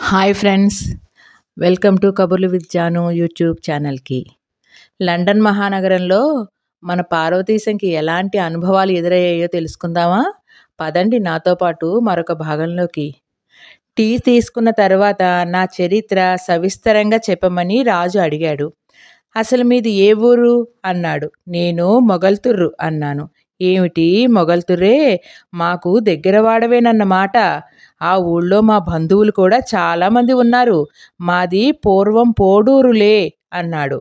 Hi friends, welcome to కబుర్లు with Janu YouTube ఛానల్కి. London మహానగరంలో మన పార్వతీశంకి ఎలాంటి అనుభవాలు ఎదురయ్యాయో తెలుసుకుందామా? పదండి నాతో పాటు మరొక భాగంలోకి. టీ తీసుకున్న తర్వాత నా చరిత్ర సవిస్తరంగా చెప్పమని రాజు అడిగాడు. అసలు మీది ఏ ఊరు అన్నాడు. నేను మొగల్తుర్రు అన్నాను. ఏమిటి మొగల్తుర్రే? మాకు దగ్గర వాడవేనన్నమాట. ఆ ఊళ్ళో మా బంధువులు కూడా చాలామంది ఉన్నారు. మాది పూర్వం పోడూరులే అన్నాడు.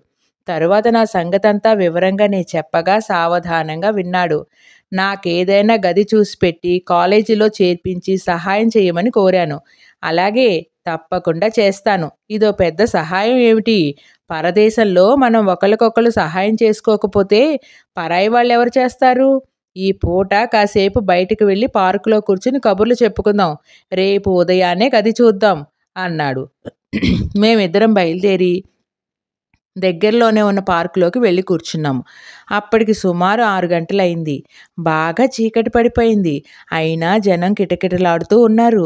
తరువాత నా సంగతంతా వివరంగా నేను చెప్పగా సావధానంగా విన్నాడు. నాకేదైనా గది చూసి పెట్టి కాలేజీలో చేర్పించి సహాయం చేయమని కోరాను. అలాగే, తప్పకుండా చేస్తాను. ఇదో పెద్ద సహాయం ఏమిటి? పరదేశంలో మనం ఒకరికొకరు సహాయం చేసుకోకపోతే పరాయి వాళ్ళు ఎవరు చేస్తారు? ఈ పూట కాసేపు బయటికి వెళ్ళి పార్కులో కూర్చుని కబుర్లు చెప్పుకుందాం. రేపు ఉదయాన్నే గది చూద్దాం అన్నాడు. మేమిద్దరం బయలుదేరి దగ్గరలోనే ఉన్న పార్కులోకి వెళ్ళి కూర్చున్నాము. అప్పటికి సుమారు 6 గంటలయింది. బాగా చీకటి పడిపోయింది. అయినా జనం కిటకిటలాడుతూ ఉన్నారు.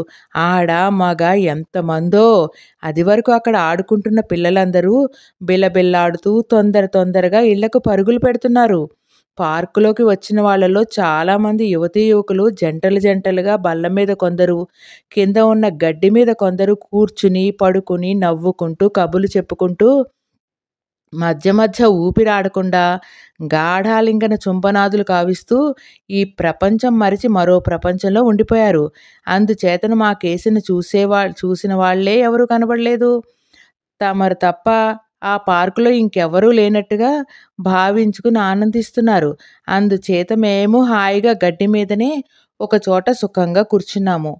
ఆడ మగ ఎంతమందో! అది వరకు అక్కడ ఆడుకుంటున్న పిల్లలందరూ బిలబిల్లాడుతూ తొందరగా ఇళ్లకు పరుగులు పెడుతున్నారు. పార్కులోకి వచ్చిన వాళ్ళలో చాలామంది యువతీ యువకులు జంటలుగా బల్ల మీద కొందరు, కింద ఉన్న గడ్డి మీద కొందరు కూర్చుని పడుకుని నవ్వుకుంటూ కబుర్లు చెప్పుకుంటూ మధ్య ఊపిరాడకుండా గాఢాలింగన చుంబనాదులు కావిస్తూ ఈ ప్రపంచం మరిచి మరో ప్రపంచంలో ఉండిపోయారు. అందుచేతను మా కేసును చూసిన వాళ్లే ఎవరూ కనబడలేదు. తమరు తప్ప ఆ పార్కులో ఇంకెవరూ లేనట్టుగా భావించుకుని ఆనందిస్తున్నారు. అందుచేత మేము హాయిగా గడ్డి మీదనే ఒకచోట సుఖంగా కూర్చున్నాము.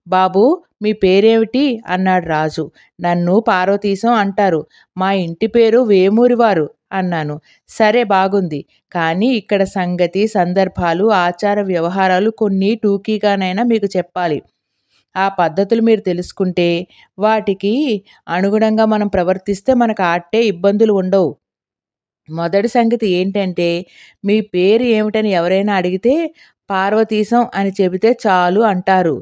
బాబూ, మీ పేరేమిటి అన్నాడు రాజు. నన్ను పార్వతీశం అంటారు. మా ఇంటి పేరు వేమూరివారు అన్నాను. సరే, బాగుంది. కానీ ఇక్కడ సంగతి, సందర్భాలు, ఆచార వ్యవహారాలు కొన్ని టూకీగానైనా మీకు చెప్పాలి. ఆ పద్ధతులు మీరు తెలుసుకుంటే వాటికి అనుగుణంగా మనం ప్రవర్తిస్తే మనకు ఆట్టే ఇబ్బందులు ఉండవు. మొదటి సంగతి ఏంటంటే, మీ పేరు ఏమిటని ఎవరైనా అడిగితే పార్వతీశం అని చెబితే చాలు అంటారు.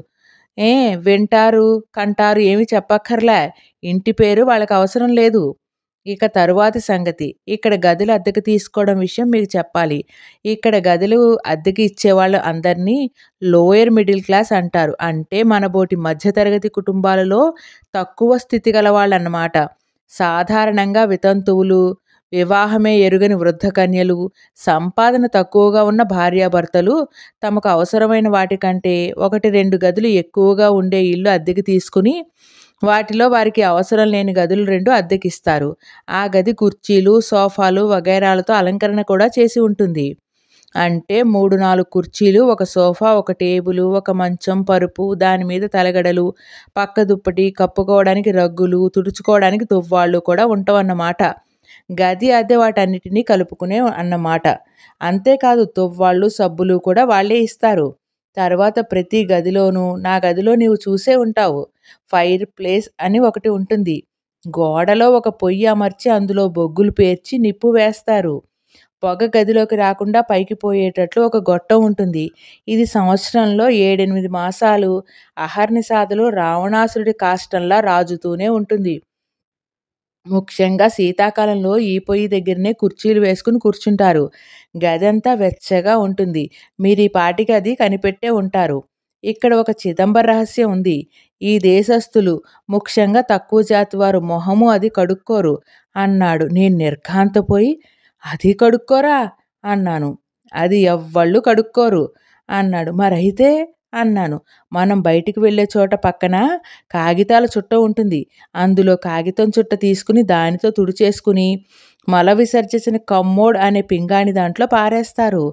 వింటారు, కంటారు ఏమి చెప్పక్కర్లే. ఇంటి పేరు వాళ్ళకి అవసరం లేదు. ఇక తరువాతి సంగతి, ఇక్కడ గదులు అద్దెకు తీసుకోవడం విషయం మీకు చెప్పాలి. ఇక్కడ గదులు అద్దెకి ఇచ్చేవాళ్ళు అందరినీ లోయర్ మిడిల్ క్లాస్ అంటారు. అంటే మనబోటి మధ్యతరగతి కుటుంబాలలో తక్కువ స్థితి గల వాళ్ళన్నమాట. సాధారణంగా వితంతువులు, వివాహమే ఎరుగని వృద్ధ కన్యలు, సంపాదన తక్కువగా ఉన్న భార్యాభర్తలు తమకు అవసరమైన వాటికంటే 1-2 గదులు ఎక్కువగా ఉండే ఇల్లు అద్దెకి తీసుకుని వాటిలో వారికి అవసరం లేని గదులు 2 అద్దెకిస్తారు. ఆ గది కుర్చీలు, సోఫాలు వగైరాలతో అలంకరణ కూడా చేసి ఉంటుంది. అంటే 3-4 కుర్చీలు, ఒక సోఫా, ఒక టేబులు, ఒక మంచం, పరుపు, దానిమీద తలగడలు, పక్క దుప్పటి, కప్పుకోవడానికి రగ్గులు, తుడుచుకోవడానికి తువ్వాళ్ళు కూడా ఉంటావన్నమాట. గది అద్దె వాటన్నిటినీ కలుపుకునే అన్నమాట. అంతేకాదు, తువ్వాళ్ళు, సబ్బులు కూడా వాళ్ళే ఇస్తారు. తర్వాత ప్రతి గదిలోనూ, నా గదిలో నీవు చూసే ఉంటావు, ఫైర్ ప్లేస్ అని ఒకటి ఉంటుంది. గోడలో ఒక పొయ్యి అమర్చి అందులో బొగ్గులు పేర్చి నిప్పు వేస్తారు. పొగ గదిలోకి రాకుండా పైకి పోయేటట్లు ఒక గొట్టం ఉంటుంది. ఇది సంవత్సరంలో 7-8 మాసాలు అహర్నిశాదులు రావణాసురుడి కాష్టంలా రాజుతూనే ఉంటుంది. ముఖ్యంగా శీతాకాలంలో ఈ పొయ్యి దగ్గరనే కుర్చీలు వేసుకుని కూర్చుంటారు. గదంతా వెచ్చగా ఉంటుంది. మీరు ఈ పాటికి అది కనిపెట్టే ఉంటారు. ఇక్కడ ఒక చిదంబర రహస్యం ఉంది. ఈ దేశస్థులు, ముఖ్యంగా తక్కువ జాతి వారు మొహము అది కడుక్కోరు అన్నాడు. నేను నిర్ఘాంతపోయి, అది కడుక్కోరా అన్నాను. అది ఎవ్వళ్ళు కడుక్కోరు అన్నాడు. మరైతే అన్నాను. మనం బయటికి వెళ్ళే చోట పక్కన కాగితాల చుట్ట ఉంటుంది. అందులో కాగితం చుట్ట తీసుకుని దానితో తుడిచేసుకుని మల విసర్జించిన కమ్మోడ్ అనే పింగాణి దాంట్లో పారేస్తారు.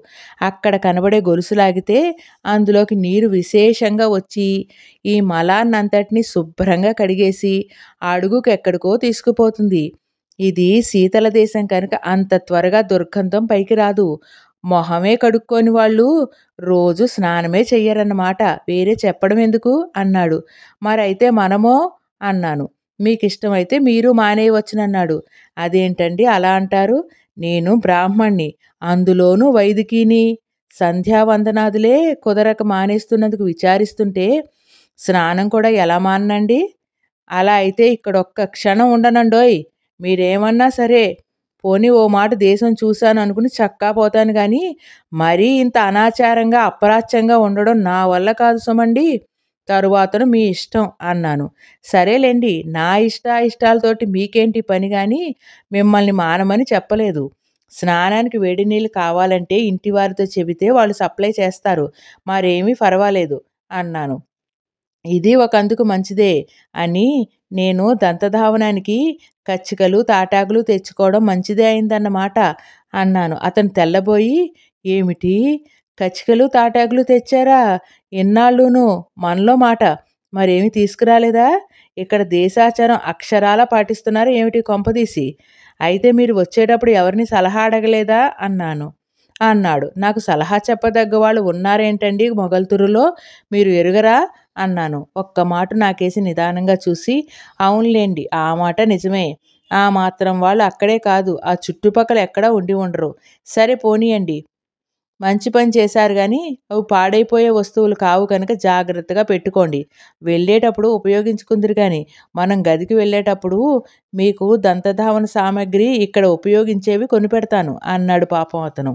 అక్కడ కనబడే గొలుసు లాగితే అందులోకి నీరు విశేషంగా వచ్చి ఈ మలాన్నంతటినీ శుభ్రంగా కడిగేసి అడుగుకు ఎక్కడికో తీసుకుపోతుంది. ఇది శీతల దేశం కనుక అంత త్వరగా దుర్గంధం పైకి రాదు. మొహమే కడుక్కోని వాళ్ళు రోజు స్నానమే చెయ్యరన్నమాట. వేరే చెప్పడం ఎందుకు అన్నాడు. మరైతే మనమో అన్నాను. మీకిష్టమైతే మీరు మానేయవచ్చునన్నాడు. అదేంటండి అలా అంటారు? నేను బ్రాహ్మణ్ణి, అందులోనూ వైదికిని. సంధ్యావందనాదులే కుదరక మానేస్తున్నందుకు విచారిస్తుంటే స్నానం కూడా ఎలా మానండి అలా అయితే ఇక్కడ ఒక్క క్షణం ఉండనండోయ్. మీరేమన్నా సరే. పోనీ ఓ మాట దేశం చూశాను అనుకుని చక్కా పోతాను గానీ, మరీ ఇంత అనాచారంగా, అప్రాచ్యంగా ఉండడం నా వల్ల కాదు సుమండి. తరువాతను మీ ఇష్టం అన్నాను. సరేలెండి నా ఇష్టాయిష్టాలతోటి మీకేంటి పని గాని, మిమ్మల్ని మానమని చెప్పలేదు. స్నానానికి వేడి నీళ్ళు కావాలంటే ఇంటి వారితో చెబితే వాళ్ళు సప్లై చేస్తారు. మరేమీ పర్వాలేదు అన్నాను. ఇది ఒకందుకు మంచిదే అని నేను దంతధావనానికి కచ్చికలు, తాటాకులు తెచ్చుకోవడం మంచిదే అయిందన్నమాట అన్నాను. అతను తెల్లబోయి, ఏమిటి? కచ్చికలు, తాటాకులు తెచ్చారా? ఎన్నాళ్ళును మనలో మాట. మరేమి తీసుకురాలేదా? ఇక్కడ దేశాచారం అక్షరాలా పాటిస్తున్నారా ఏమిటి కొంపదీసి? అయితే మీరు వచ్చేటప్పుడు ఎవరిని సలహా అడగలేదా? అన్నాడు. నాకు సలహా చెప్పదగ్గ వాళ్ళు ఉన్నారేంటండి మొగల్తూరులో, మీరు ఎరుగరా? అన్నాను. ఒక్క మాట నాకేసి నిదానంగా చూసి, అవునులేండి ఆ మాట నిజమే. ఆ మాత్రం వాళ్ళు అక్కడే కాదు, ఆ చుట్టుపక్కల ఎక్కడా ఉండి ఉండరు. సరే పోనీయండి. మంచి పని చేశారు గానీ, అవి పాడైపోయే వస్తువులు కావు కనుక జాగ్రత్తగా పెట్టుకోండి. వెళ్ళేటప్పుడు ఉపయోగించుకుందురు గాని, మనం గదికి వెళ్ళేటప్పుడు మీకు దంతధావన సామాగ్రి ఇక్కడ ఉపయోగించేవి కొనిపెడతాను అన్నాడు పాపం అతను.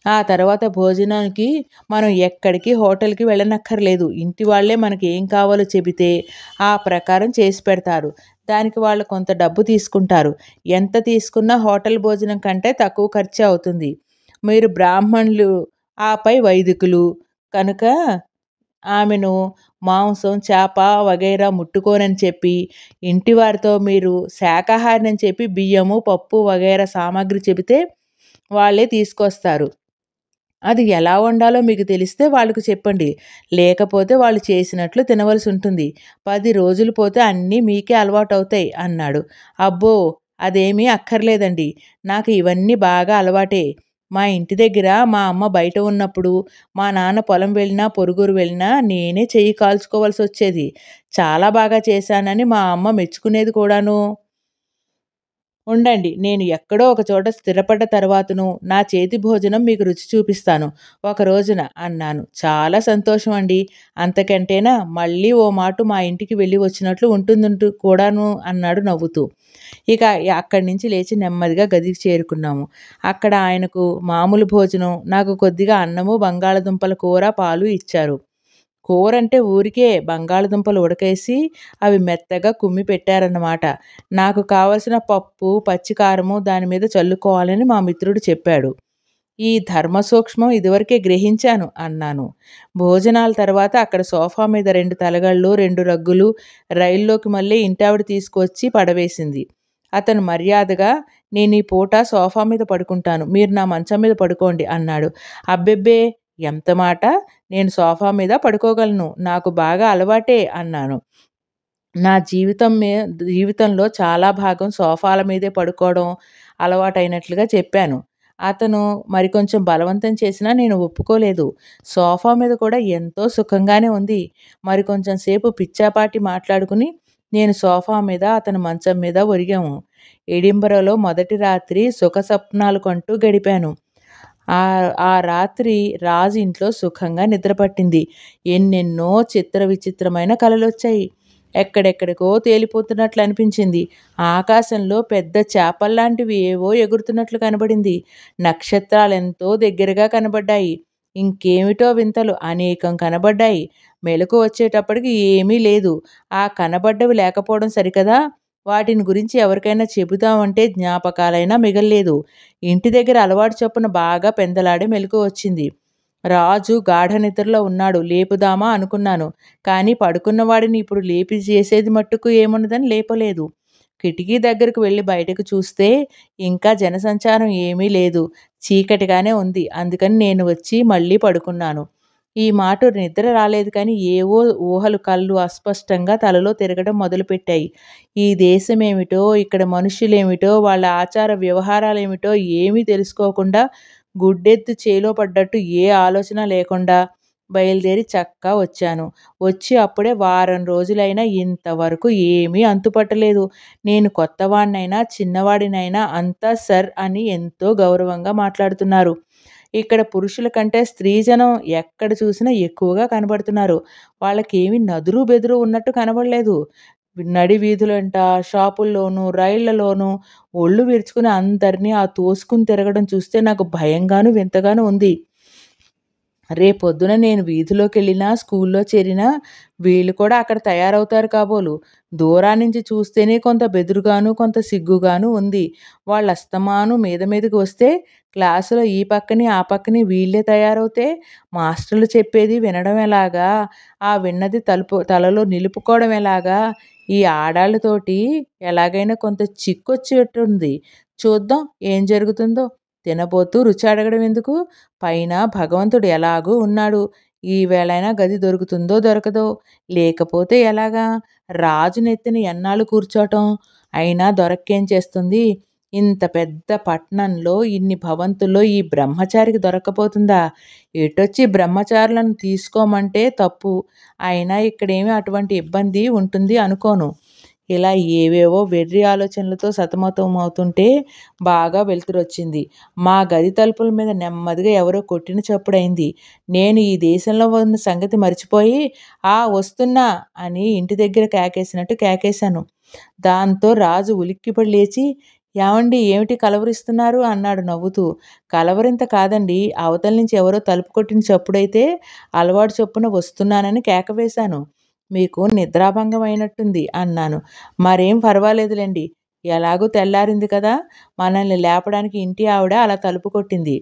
ఆ తర్వాత భోజనానికి మనం ఎక్కడికి హోటల్‌కి వెళ్ళనక్కర్లేదు. ఇంటి వాళ్ళే మనకి ఏం కావాలో చెబితే ఆ ప్రకారం చేసి పెడతారు. దానికి వాళ్ళు కొంత డబ్బు తీసుకుంటారు. ఎంత తీసుకున్నా హోటల్ భోజనం కంటే తక్కువ ఖర్చే అవుతుంది. మీరు బ్రాహ్మణులు, ఆపై వైదికులు కనుక ఆమెను మాంసం, చేప వగైరా ముట్టుకోనని చెప్పి, ఇంటివారితో మీరు శాకాహారినని చెప్పి బియ్యము, పప్పు వగైరా సామాగ్రి చెబితే వాళ్ళే తీసుకొస్తారు. అది ఎలా వండాలో మీకు తెలిస్తే వాళ్ళకు చెప్పండి. లేకపోతే వాళ్ళు చేసినట్లు తినవలసి ఉంటుంది. 10 రోజులు పోతే అన్నీ మీకే అలవాటవుతాయి అన్నాడు. అబ్బో! అదేమీ అక్కర్లేదండి. నాకు ఇవన్నీ బాగా అలవాటే. మా ఇంటి దగ్గర మా అమ్మ బయట ఉన్నప్పుడు, మా నాన్న పొలం వెళ్ళినా, పొరుగురు వెళ్ళినా నేనే చెయ్యి కాల్చుకోవాల్సొచ్చేది. చాలా బాగా చేశానని మా అమ్మ మెచ్చుకునేది కూడాను. ఉండండి. నేను ఎక్కడో ఒక చోట స్థిరపడ్డ తర్వాతను నా చేతి భోజనం మీకు రుచి చూపిస్తాను ఒక రోజున అన్నాను. చాలా సంతోషం అండి. అంతకంటేనా మళ్ళీ ఓ మాటు మా ఇంటికి వెళ్ళి వచ్చినట్లు ఉంటుందంటూ కూడాను అన్నాడు నవ్వుతూ. ఇక అక్కడి నుంచి లేచి నెమ్మదిగా గదికి చేరుకున్నాము. అక్కడ ఆయనకు మామూలు భోజనం, నాకు కొద్దిగా అన్నము, బంగాళదుంపల కూర, పాలు ఇచ్చారు. కూరంటే ఊరికే బంగాళదుంపలు ఉడకేసి అవి మెత్తగా కుమ్మి పెట్టారన్నమాట. నాకు కావలసిన పప్పు, పచ్చికారము దాని మీద చల్లుకోవాలని మా మిత్రుడు చెప్పాడు. ఈ ధర్మ సూక్ష్మం ఇదివరకే గ్రహించాను అన్నాను. భోజనాల తర్వాత అక్కడ సోఫా మీద 2 తలగళ్ళు, 2 రగ్గులు రైల్లోకి మళ్ళీ ఇంటావిడ తీసుకొచ్చి పడవేసింది. అతను మర్యాదగా నేనీ పూట సోఫా మీద పడుకుంటాను. మీరు నా మంచం మీద పడుకోండి అన్నాడు. అబ్బెబ్బే! ఎంత మాట! నేను సోఫా మీద పడుకోగలను. నాకు బాగా అలవాటే అన్నాను. నా జీవితంలో చాలా భాగం సోఫాల మీదే పడుకోవడం అలవాటైనట్లుగా చెప్పాను. అతను మరికొంచెం బలవంతం చేసినా నేను ఒప్పుకోలేదు. సోఫా మీద కూడా ఎంతో సుఖంగానే ఉంది. మరికొంచెం సేపు పిచ్చాపాటి మాట్లాడుకుని నేను సోఫా మీద, అతను మంచం మీద ఒరిగాము. ఎడింబరలో మొదటి రాత్రి సుఖస్వప్నాలు కంటూ గడిపాను. ఆ రాత్రి రాజు ఇంట్లో సుఖంగా నిద్రపట్టింది. ఎన్నెన్నో చిత్ర విచిత్రమైన కలలొచ్చాయి. ఎక్కడెక్కడికో తేలిపోతున్నట్లు అనిపించింది. ఆకాశంలో పెద్ద చేపల్లాంటివి ఏవో ఎగురుతున్నట్లు కనబడింది. నక్షత్రాలెంతో దగ్గరగా కనబడ్డాయి. ఇంకేమిటో వింతలు అనేకం కనబడ్డాయి. మెలకువ వచ్చేటప్పటికి ఏమీ లేదు. ఆ కనబడ్డవి లేకపోవడం సరికదా, వాటిని గురించి ఎవరికైనా చెబుదామంటే జ్ఞాపకాలైనా మిగల్లేదు. ఇంటి దగ్గర అలవాటు చొప్పున బాగా పెందలాడే మెలకువ వచ్చింది. రాజు గాఢ నిద్రలో ఉన్నాడు. లేపుదామా అనుకున్నాను. కానీ పడుకున్నవాడిని ఇప్పుడు లేపి చేసేది మట్టుకు ఏమున్నదని లేపలేదు. కిటికీ దగ్గరకు వెళ్ళి బయటకు చూస్తే ఇంకా జనసంచారం ఏమీ లేదు. చీకటిగానే ఉంది. అందుకని నేను వచ్చి మళ్ళీ పడుకున్నాను. ఈ మాట నిద్ర రాలేదు కానీ ఏవో ఊహలు కళ్ళు అస్పష్టంగా తలలో తిరగడం మొదలుపెట్టాయి. ఈ దేశమేమిటో, ఇక్కడ మనుషులేమిటో, వాళ్ళ ఆచార వ్యవహారాలేమిటో ఏమీ తెలుసుకోకుండా గుడ్డెద్దు చేలో పడ్డట్టు ఏ ఆలోచన లేకుండా బయలుదేరి చక్కా వచ్చాను. వచ్చి అప్పుడే వారం రోజులైనా ఇంతవరకు ఏమీ అంతుపట్టలేదు. నేను కొత్తవాడినైనా, చిన్నవాడినైనా అంతా సర్ అని ఎంతో గౌరవంగా మాట్లాడుతున్నారు. ఇక్కడ పురుషుల కంటే స్త్రీజనం ఎక్కడ చూసినా ఎక్కువగా కనబడుతున్నారు. వాళ్ళకేమీ నదురు బెదురు ఉన్నట్టు కనబడలేదు. నడి వీధులంట, షాపుల్లోనూ, రైళ్ళలోనూ ఒళ్ళు విరుచుకుని అందరినీ ఆ తోసుకుని తిరగడం చూస్తే నాకు భయంగాను, వింతగాను ఉంది. రేపొద్దున నేను వీధిలోకెళ్ళినా, స్కూల్లో చేరినా వీళ్ళు కూడా అక్కడ తయారవుతారు కాబోలు. దూరాన్నించి చూస్తేనే కొంత బెదురుగాను, కొంత సిగ్గుగాను ఉంది. వాళ్ళస్తమాను మీద మీదకి వస్తే క్లాసులో ఈ పక్కని, ఆ పక్కని వీళ్ళే తయారవుతే మాస్టర్లు చెప్పేది వినడం ఎలాగా? ఆ విన్నది తలలో నిలుపుకోవడం ఎలాగా? ఈ ఆడాళ్ళతోటి ఎలాగైనా కొంత చిక్కొచ్చేట్టుంది. చూద్దాం ఏం జరుగుతుందో. తినబోతూ రుచి అడగడం ఎందుకు? పైన భగవంతుడు ఎలాగూ ఉన్నాడు. ఈ వేళైనా గది దొరుకుతుందో దొరకదో. లేకపోతే ఎలాగా? రాజు నెత్తిన ఎన్నాళ్ళు కూర్చోటం? అయినా దొరక్కేం చేస్తుంది? ఇంత పెద్ద పట్టణంలో ఇన్ని భవంతుల్లో ఈ బ్రహ్మచారికి దొరక్కపోతుందా? ఎటొచ్చి బ్రహ్మచారులను తీసుకోమంటే తప్పు. అయినా ఇక్కడేమి అటువంటి ఇబ్బంది ఉంటుంది అనుకోను. ఇలా ఏవేవో వెర్రి ఆలోచనలతో సతమతమవుతుంటే బాగా వెలుతురొచ్చింది. మా గది తలుపుల మీద నెమ్మదిగా ఎవరో కొట్టిన చప్పుడయింది. నేను ఈ దేశంలో ఉన్న సంగతి మర్చిపోయి వస్తున్నా అని ఇంటి దగ్గర కేకేసినట్టు కేకేశాను. దాంతో రాజు ఉలిక్కిపడి లేచి ఏవండీ ఏమిటి కలవరిస్తున్నారు అన్నాడు నవ్వుతూ. కలవరింత కాదండి, అవతల నుంచి ఎవరో తలుపు కొట్టిన చప్పుడైతే అలవాటు చొప్పున వస్తున్నానని కేక వేశాను. మీకు నిద్రాభంగం అయినట్టుంది అన్నాను. మరేం పర్వాలేదులేండి, ఎలాగూ తెల్లారింది కదా. మనల్ని లేపడానికి ఇంటి ఆవిడ అలా తలుపు కొట్టింది.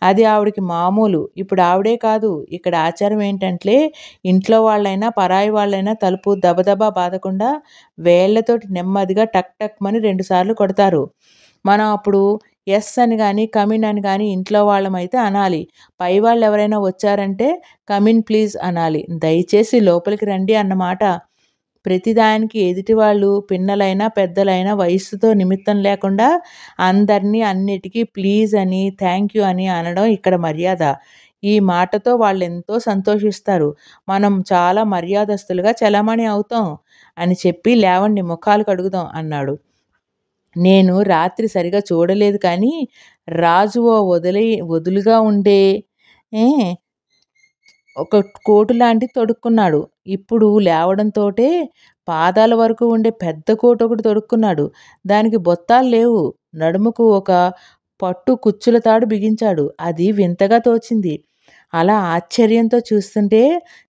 అది ఆవిడకి మామూలు. ఇప్పుడు ఆవిడే కాదు, ఇక్కడ ఆచారం ఏంటంటే ఇంట్లో వాళ్ళైనా పరాయి వాళ్ళైనా తలుపు దబదబా బాదకుండా వేళ్ళతోటి నెమ్మదిగా టక్ టక్ మని 2 సార్లు కొడతారు. మనం అప్పుడు ఎస్ అని కానీ కమిన్ అని కానీ ఇంట్లో వాళ్ళమైతే అనాలి. పై వాళ్ళు ఎవరైనా వచ్చారంటే కమిన్ ప్లీజ్ అనాలి. దయచేసి లోపలికి రండి అన్నమాట. ప్రతిదానికి ఎదుటివాళ్ళు పిన్నలైనా పెద్దలైనా వయస్సుతో నిమిత్తం లేకుండా అందరినీ అన్నిటికీ ప్లీజ్ అని థ్యాంక్ యూ అని అనడం ఇక్కడ మర్యాద. ఈ మాటతో వాళ్ళెంతో సంతోషిస్తారు. మనం చాలా మర్యాదస్తులుగా చలామణి అవుతాం అని చెప్పి లేవండి ముఖాలు కడుగుదాం అన్నాడు. నేను రాత్రి సరిగా చూడలేదు కానీ రాజు ఓ వదులుగా ఉండే ఏ ఒక కోటు లాంటిది తొడుక్కున్నాడు. ఇప్పుడు లేవడంతోటే పాదాల వరకు ఉండే పెద్ద కోటు ఒకటి తొడుక్కున్నాడు. దానికి బొత్తాలు లేవు. నడుముకు ఒక పట్టు కుచ్చుల తాడు బిగించాడు. అది వింతగా తోచింది. అలా ఆశ్చర్యంతో చూస్తుంటే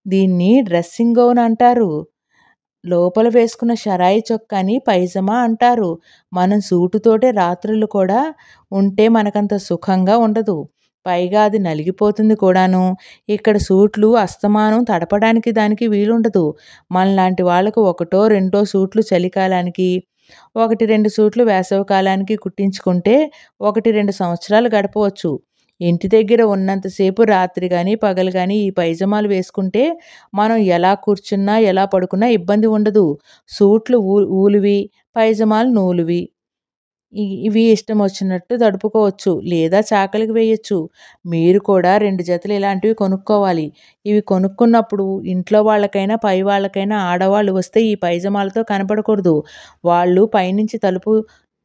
దీన్ని డ్రెస్సింగ్ గౌన్ అంటారు. లోపల వేసుకున్న షరాయి చొక్కాని పైజమా అంటారు. మనం సూటుతోటే రాత్రుళ్ళు కూడా ఉంటే మనకంత సుఖంగా ఉండదు. పైగా అది నలిగిపోతుంది కూడాను. ఇక్కడ సూట్లు అస్తమానం తడపడానికి దానికి వీలుండదు. మనలాంటి వాళ్ళకు ఒకటో రెండో సూట్లు చలికాలానికి, 1, 2 సూట్లు వేసవికాలానికి కుట్టించుకుంటే 1, 2 సంవత్సరాలు గడపవచ్చు. ఇంటి దగ్గర ఉన్నంతసేపు రాత్రి గానీ, పగలు గానీ ఈ పైజామాలు వేసుకుంటే మనం ఎలా కూర్చున్నా, ఎలా పడుకున్నా ఇబ్బంది ఉండదు. సూట్లు ఊలువి, పైజామాలు నూలువి. ఇవి ఇష్టం వచ్చినట్టు తడుపుకోవచ్చు లేదా చాకలికి వేయొచ్చు. మీరు కూడా 2 జతలు ఇలాంటివి కొనుక్కోవాలి. ఇవి కొనుక్కున్నప్పుడు ఇంట్లో వాళ్ళకైనా, పై వాళ్ళకైనా ఆడవాళ్ళు వస్తే ఈ పైజామాలతో కనపడకూడదు. వాళ్ళు పైనుంచి తలుపు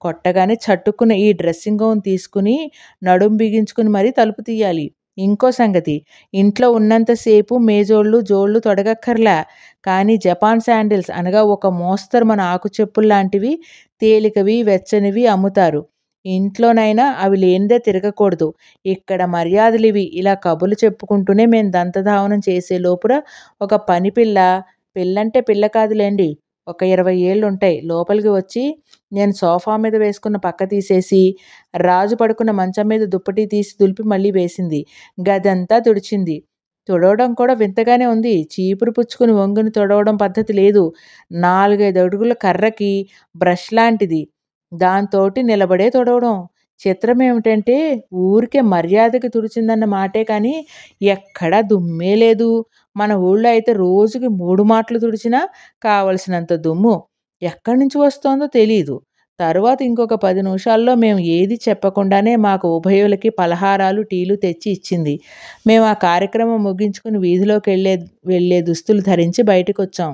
కొట్టగానే చటుక్కున ఈ డ్రెస్సింగ్ గౌన్ తీసుకుని నడుం బిగించుకుని మరీ తలుపు తీయాలి. ఇంకో సంగతి, ఇంట్లో ఉన్నంతసేపు మేజోళ్ళు, జోళ్ళు తొడగక్కర్లా. కానీ జపాన్ శాండిల్స్ అనగా ఒక మోస్తరు మన ఆకు చెప్పుల్లాంటివి తేలికవి, వెచ్చనివి అమ్ముతారు. ఇంట్లోనైనా అవి లేనిదే తిరగకూడదు. ఇక్కడ మర్యాదలివి. ఇలా కబుర్లు చెప్పుకుంటూనే మేం దంతధావనం చేసే లోపున ఒక పనిపిల్ల, పిల్లంటే పిల్ల కాదులేండి, ఒక 20 ఏళ్లుంటాయి, లోపలికి వచ్చి నేను సోఫా మీద వేసుకున్న పక్క తీసేసి రాజు పడుకున్న మంచం మీద దుప్పటి తీసి దులిపి మళ్ళీ వేసింది. గదంతా తుడిచింది. తుడవడం కూడా వింతగానే ఉంది. చీపురు పుచ్చుకుని వంగుని తుడవడం పద్ధతి లేదు. 4, 5 అడుగుల కర్రకి బ్రష్ లాంటిది, దాంతోటి నిలబడే తుడవడం. చిత్రమేమిటంటే ఊరికే మర్యాదకి తుడిచిందన్న మాటే కానీ ఎక్కడా దుమ్మే లేదు. మన ఊళ్ళో అయితే రోజుకి 3 మాటలు తుడిచినా కావలసినంత దుమ్ము. ఎక్కడి నుంచి వస్తోందో తెలీదు. తరువాత ఇంకొక 10 నిమిషాల్లో మేము ఏది చెప్పకుండానే మాకు ఉభయులకి పలహారాలు, టీలు తెచ్చి ఇచ్చింది. మేము ఆ కార్యక్రమం ముగించుకుని వీధిలోకి వెళ్ళే దుస్తులు ధరించి బయటకొచ్చాం.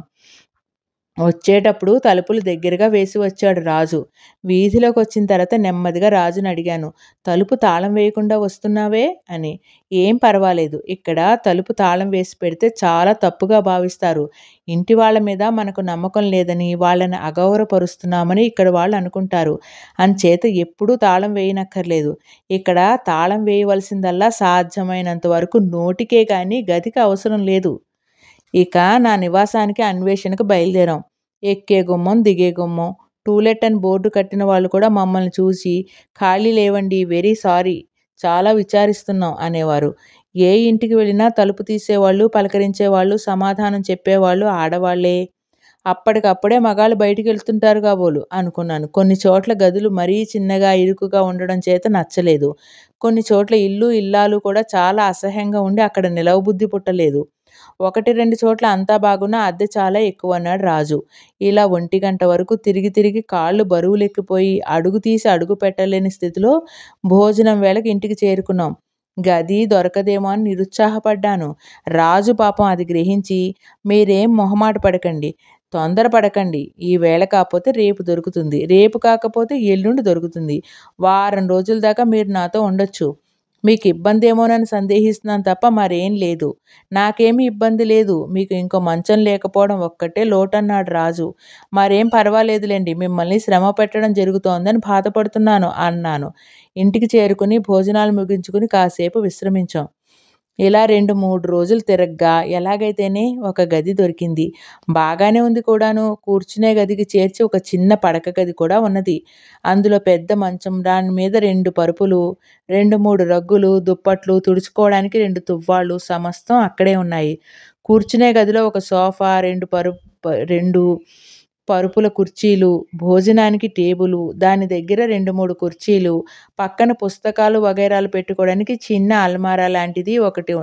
వచ్చేటప్పుడు తలుపులు దగ్గరగా వేసి వచ్చాడు రాజు. వీధిలోకి వచ్చిన తర్వాత నెమ్మదిగా రాజుని అడిగాను. తలుపు తాళం వేయకుండా వస్తున్నావే అని. ఏం పర్వాలేదు. ఇక్కడ తలుపు తాళం వేసి పెడితే చాలా తప్పుగా భావిస్తారు. ఇంటి వాళ్ళ మీద మనకు నమ్మకం లేదని, వాళ్ళని అగౌరవపరుస్తున్నామని ఇక్కడ వాళ్ళు అనుకుంటారు. అంచేత ఎప్పుడూ తాళం వేయనక్కర్లేదు. ఇక్కడ తాళం వేయవలసిందల్లా సాధ్యమైనంత వరకు నోటికే గాని గదికి అవసరం లేదు. ఇక నా నివాసానికి అన్వేషణకు బయలుదేరాం. ఎక్కే గుమ్మం, దిగే గుమ్మం, టూలెట్ అని బోర్డు కట్టిన వాళ్ళు కూడా మమ్మల్ని చూసి ఖాళీ లేవండి, వెరీ సారీ, చాలా విచారిస్తున్నాం అనేవారు. ఏ ఇంటికి వెళ్ళినా తలుపు తీసేవాళ్ళు, పలకరించేవాళ్ళు, సమాధానం చెప్పేవాళ్ళు ఆడవాళ్లే. అప్పటికప్పుడే మగాళ్ళు బయటికి వెళ్తుంటారు కాబోలు అనుకున్నాను. కొన్ని చోట్ల గదులు మరీ చిన్నగా, ఇరుకుగా ఉండడం చేత నచ్చలేదు. కొన్ని చోట్ల ఇల్లు, ఇల్లాలు కూడా చాలా అసహ్యంగా ఉండి అక్కడ నిలవబుద్ధి పుట్టలేదు. 1-2 చోట్ల అంతా బాగున్నా అద్దె చాలా ఎక్కువన్నాడు రాజు. ఇలా 1 గంట వరకు తిరిగి తిరిగి కాళ్ళు బరువులెక్కిపోయి అడుగు తీసి అడుగు పెట్టలేని స్థితిలో భోజనం వేళకి ఇంటికి చేరుకున్నాం. గది దొరకదేమో అని నిరుత్సాహపడ్డాను. రాజు పాపం అది గ్రహించి, మీరేం మొహమాట పడకండి, తొందరపడకండి, ఈ వేళ కాకపోతే రేపు దొరుకుతుంది, రేపు కాకపోతే ఎల్లుండి దొరుకుతుంది, వారం రోజుల దాకా మీరు నాతో ఉండొచ్చు. మీకు ఇబ్బంది ఏమోనని సందేహిస్తున్నాను తప్ప మరేం లేదు. నాకేమీ ఇబ్బంది లేదు. మీకు ఇంకో మంచం లేకపోవడం ఒక్కటే లోటన్నాడు రాజు. మరేం పర్వాలేదులేండి, మిమ్మల్ని శ్రమ పెట్టడం జరుగుతోందని బాధపడుతున్నాను అన్నాను. ఇంటికి చేరుకుని భోజనాలు ముగించుకుని కాసేపు విశ్రమించాం. ఇలా 2-3 రోజులు తిరగ్గా ఎలాగైతేనే ఒక గది దొరికింది. బాగానే ఉంది కూడాను. కూర్చునే గదికి చేర్చి ఒక చిన్న పడక గది కూడా ఉన్నది. అందులో పెద్ద మంచం, దాని మీద 2 పరుపులు, 2-3 రగ్గులు, దుప్పట్లు, తుడుచుకోవడానికి 2 తువ్వాళ్ళు సమస్తం అక్కడే ఉన్నాయి. కూర్చునే గదిలో ఒక సోఫా, 2 పరుపుల కుర్చీలు, భోజనానికి టేబులు, దాని దగ్గర 2-3 కుర్చీలు, పక్కన పుస్తకాలు వగైరాలు పెట్టుకోవడానికి చిన్న అల్మారా లాంటిది ఒకటి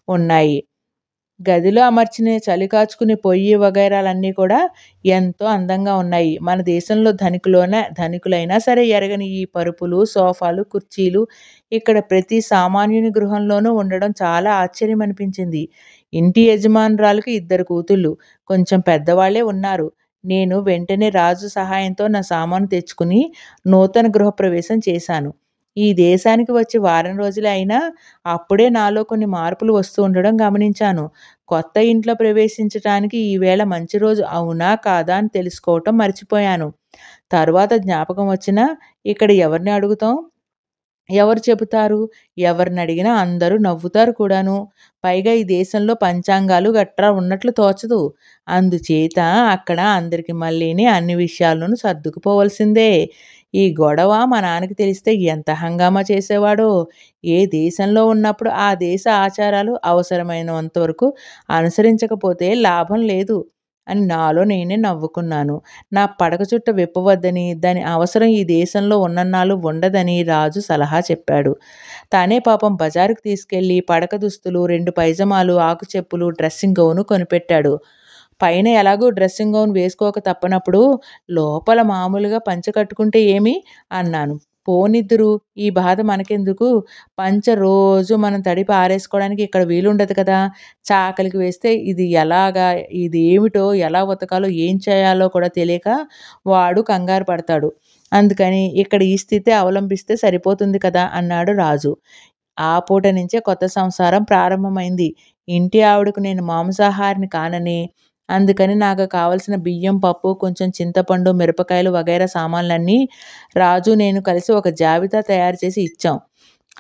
ఉన్నాయి. గదిలో అమర్చిన చలి కాచుకునే పొయ్యి వగైరాలన్నీ కూడా ఎంతో అందంగా ఉన్నాయి. మన దేశంలో ధనికులైనా సరే ఎరగని ఈ పరుపులు, సోఫాలు, కుర్చీలు ఇక్కడ ప్రతి సామాన్యుని గృహంలోనూ ఉండడం చాలా ఆశ్చర్యం అనిపించింది. ఇంటి యజమానురాలికి 2 కూతుళ్ళు, కొంచెం పెద్దవాళ్లే ఉన్నారు. నేను వెంటనే రాజు సహాయంతో నా సామాను తెచ్చుకుని నూతన గృహప్రవేశం చేశాను. ఈ దేశానికి వచ్చి వారం రోజులే అయినా అప్పుడే నాలో కొన్ని మార్పులు వస్తూ ఉండడం గమనించాను. కొత్త ఇంట్లో ప్రవేశించటానికి ఈవేళ మంచి రోజు అవునా కాదా అని తెలుసుకోవటం మర్చిపోయాను. తరువాత జ్ఞాపకం వచ్చినా ఇక్కడ ఎవరిని అడుగుతాం, ఎవరు చెబుతారు? ఎవరినడిగినా అందరూ నవ్వుతారు కూడాను. పైగా ఈ దేశంలో పంచాంగాలు గట్రా ఉన్నట్లు తోచదు. అందుచేత అక్కడ అందరికి మళ్ళీని అన్ని విషయాల్లోనూ సర్దుకుపోవలసిందే. ఈ గొడవ మా నాన్నకి తెలిస్తే ఎంత హంగామా చేసేవాడో. ఏ దేశంలో ఉన్నప్పుడు ఆ దేశ ఆచారాలు అవసరమైనంత వరకు అనుసరించకపోతే లాభం లేదు అని నాలో నేనే నవ్వుకున్నాను. నా పడక చుట్ట విప్పవద్దని, దాని అవసరం ఈ దేశంలో ఉన్నన్నాళ్ళు ఉండదని రాజు సలహా చెప్పాడు. తానే పాపం బజారుకు తీసుకెళ్ళి పడక దుస్తులు, 2 పైజమాలు, ఆకు చెప్పులు, డ్రెస్సింగ్ గౌను కొనిపెట్టాడు. పైన ఎలాగో డ్రెస్సింగ్ గౌన్ వేసుకోక తప్పనప్పుడు లోపల మామూలుగా పంచె కట్టుకుంటే ఏమి అన్నాను. పోనిద్దురు, ఈ బాధ మనకెందుకు, పంచె రోజు మనం తడిపి ఆరేసుకోవడానికి ఇక్కడ వీలుండదు కదా. చాకలికి వేస్తే ఇది ఏమిటో, ఎలా ఉతకాలో, ఏం చేయాలో కూడా తెలియక వాడు కంగారు పడతాడు. అందుకని ఇక్కడ ఈ స్థితి అవలంబిస్తే సరిపోతుంది కదా అన్నాడు రాజు. ఆ పూట నుంచే కొత్త సంసారం ప్రారంభమైంది. ఇంటి ఆవిడకు నేను మాంసాహారిని కానని, అందుకని నాకు కావలసిన బియ్యం, పప్పు, కొంచెం చింతపండు, మిరపకాయలు వగైరా సామాన్లన్నీ రాజు నేను కలిసి ఒక జాబితా తయారు చేసి ఇచ్చాం.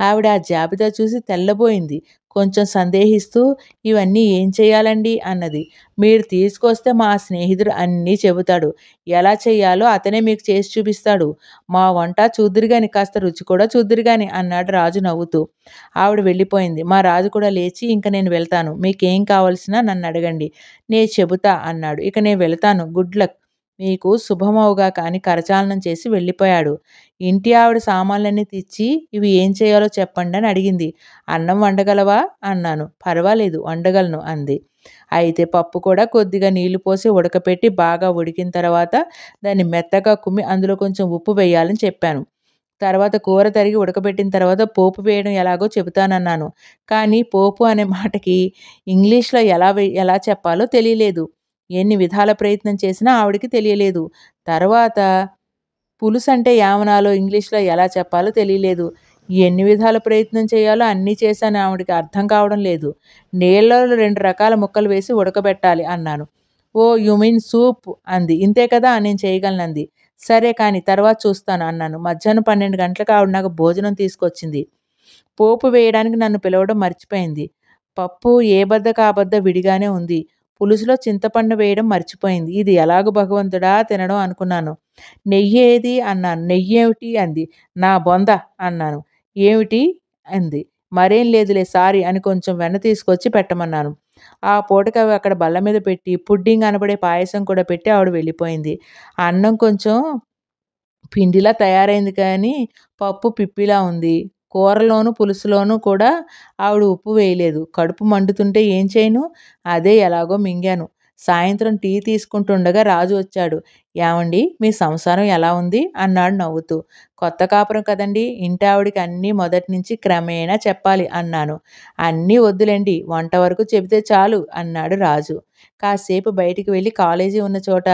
ఆవిడ ఆ జాబితా చూసి తెల్లబోయింది. కొంచెం సందేహిస్తూ, ఇవన్నీ ఏం చేయాలండి అన్నది. మీరు తీసుకొస్తే మా స్నేహితుడు అన్నీ చెబుతాడు. ఎలా చెయ్యాలో అతనే మీకు చేసి చూపిస్తాడు. మా వంట చూద్దురుగాని, కాస్త రుచి కూడా చూద్దురుగాని అన్నాడు రాజు నవ్వుతూ. ఆవిడ వెళ్ళిపోయింది. మా రాజు కూడా లేచి, ఇంక నేను వెళ్తాను, మీకేం కావలసినా నన్ను అడగండి, నేను చెబుతా అన్నాడు. ఇక నేను వెళ్తాను, గుడ్ లక్, మీకు శుభమవుగాక అని కరచాలనం చేసి వెళ్ళిపోయాడు. ఇంటి ఆవిడ సామాన్లన్నీ తెచ్చి, ఇవి ఏం చేయాలో చెప్పండి అని అడిగింది. అన్నం వండగలవా అన్నాను. పర్వాలేదు, వండగలను అంది. అయితే పప్పు కూడా కొద్దిగా నీళ్లు పోసి ఉడకపెట్టి బాగా ఉడికిన తర్వాత దాన్ని మెత్తగా కుమ్మి అందులో కొంచెం ఉప్పు వేయాలని చెప్పాను. తర్వాత కూర తరిగి ఉడకబెట్టిన తర్వాత పోపు వేయడం ఎలాగో చెబుతానన్నాను. కానీ పోపు అనే మాటకి ఇంగ్లీష్లో ఎలా చెప్పాలో తెలియలేదు. ఎన్ని విధాల ప్రయత్నం చేసినా ఆవిడకి తెలియలేదు. తర్వాత పులుసంటే ఏమనాలో ఇంగ్లీష్‌లో ఎలా చెప్పాలో తెలియలేదు. ఎన్ని విధాల ప్రయత్నం చేయాలో అన్నీ చేశాను. ఆవిడకి అర్థం కావడం లేదు. నీళ్ళలో 2 రకాల ముక్కలు వేసి ఉడకబెట్టాలి అన్నాను. ఓహ్! యూ మీన్ సూప్ అంది. ఇంతే కదా! నేను చేయగలనంది. సరే కానీ తర్వాత చూస్తాను అన్నాను. మధ్యాహ్నం 12 గంటలకు ఆవిడ నాకు భోజనం తీసుకొచ్చింది. పోపు వేయడానికి నన్ను పిలవడం మర్చిపోయింది. పప్పు ఏ బద్దకు ఆ బద్ద విడిగానే ఉంది. పులుసులో చింతపండు వేయడం మర్చిపోయింది. ఇది ఎలాగు భగవంతుడా తినడం అనుకున్నాను. నెయ్యేది అన్నాను. నెయ్యేమిటి అంది. నా బొంద అన్నాను. ఏమిటి అంది. మరేం లేదులే సారీ అని కొంచెం వెన్న తీసుకొచ్చి పెట్టమన్నాను. ఆ పూటకి అవి అక్కడ బల్ల మీద పెట్టి పుడ్డింగ్ అనబడే పాయసం కూడా పెట్టి ఆవిడ వెళ్ళిపోయింది. అన్నం కొంచెం పిండిలా తయారైంది కానీ పప్పు పిప్పిలా ఉంది. కూరలోను, పులుసులోనూ కూడా ఆవిడ ఉప్పు వేయలేదు. కడుపు మండుతుంటే ఏం చేయను? అదే ఎలాగో మింగాను. సాయంత్రం టీ తీసుకుంటుండగా రాజు వచ్చాడు. ఏవండీ మీ సంసారం ఎలా ఉంది? అన్నాడు నవ్వుతూ. కొత్త కాపురం కదండీ! ఇంటావిడకి అన్నీ మొదటి నుంచి క్రమేణా చెప్పాలి అన్నాను. అన్నీ వద్దులెండి. వంట వరకు చెబితే చాలు అన్నాడు రాజు. కాసేపు బయటికి వెళ్ళి కాలేజీ ఉన్న చోట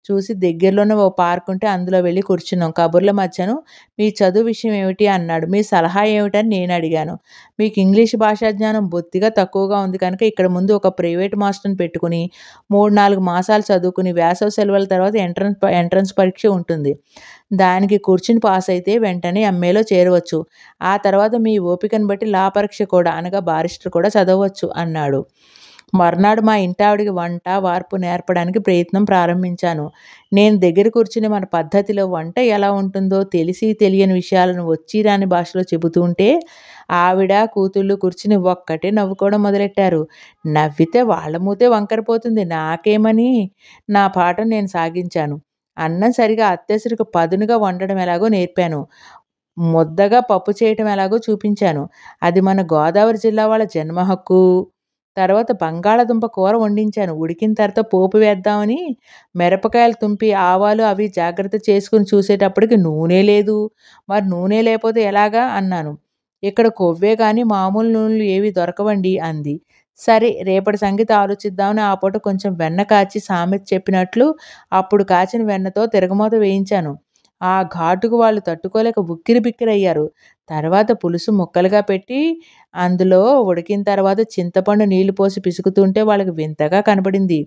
చూసి దగ్గరలోనే ఓ పార్క్ ఉంటే అందులో వెళ్ళి కూర్చున్నాం. కబుర్ల మధ్యను మీ చదువు విషయం ఏమిటి అన్నాడు. మీ సలహా ఏమిటని నేను అడిగాను. మీకు ఇంగ్లీష్ భాషా జ్ఞానం బొత్తిగా తక్కువగా ఉంది కనుక ఇక్కడ ముందు ఒక ప్రైవేట్ మాస్టర్‌ని పెట్టుకుని 3, 4 మాసాలు చదువుకుని వేసవి సెలవుల తర్వాత ఎంట్రన్స్ పరీక్ష ఉంటుంది. దానికి కూర్చుని పాస్ అయితే వెంటనే ఎంఏలో చేరవచ్చు. ఆ తర్వాత మీ ఓపికను బట్టి లా పరీక్ష కూడా అనగా బారిస్టర్ కూడా చదవవచ్చు అన్నాడు. మర్నాడు మా ఇంటావిడికి వంట, వార్పు నేర్పడానికి ప్రయత్నం ప్రారంభించాను. నేను దగ్గర కూర్చుని మన పద్ధతిలో వంట ఎలా ఉంటుందో తెలిసి తెలియని విషయాలను వచ్చీ రాని భాషలో చెబుతూ ఉంటే ఆవిడ, కూతుళ్ళు కూర్చుని ఒక్కటే నవ్వుకోవడం మొదలెట్టారు. నవ్వితే వాళ్ళ మూతే వంకరపోతుంది. నాకేమని నా పాఠం నేను సాగించాను. అన్నం సరిగా అత్తెసరికి పదునుగా వండడం ఎలాగో నేర్పాను. ముద్దగా పప్పు చేయటం ఎలాగో చూపించాను. అది మన గోదావరి జిల్లా వాళ్ళ జన్మ హక్కు. తర్వాత బంగాళాదుంప కూర వండించాను. ఉడికిన తర్వాత పోపు వేద్దామని మిరపకాయలు తుంపి, ఆవాలు అవి జాగ్రత్త చేసుకుని చూసేటప్పటికి నూనె లేదు. మరి నూనె లేకపోతే ఎలాగా అన్నాను. ఇక్కడ కొవ్వే గాని మామూలు నూనెలు ఏవి దొరకవండి అంది. సరే రేపటి సంగతి ఆలోచిద్దామని ఆ పూట కొంచెం వెన్న కాచి సామెత చెప్పినట్లు అప్పుడు కాచిన వెన్నతో తిరగమోత వేయించాను. ఆ ఘాటుకు వాళ్ళు తట్టుకోలేక ఉక్కిరిబిక్కిరయ్యారు. తర్వాత పులుసు ముక్కలుగా పెట్టి అందులో ఉడికిన తర్వాత చింతపండు నీళ్లు పోసి పిసుకుతుంటే వాళ్ళకి వింతగా కనపడింది.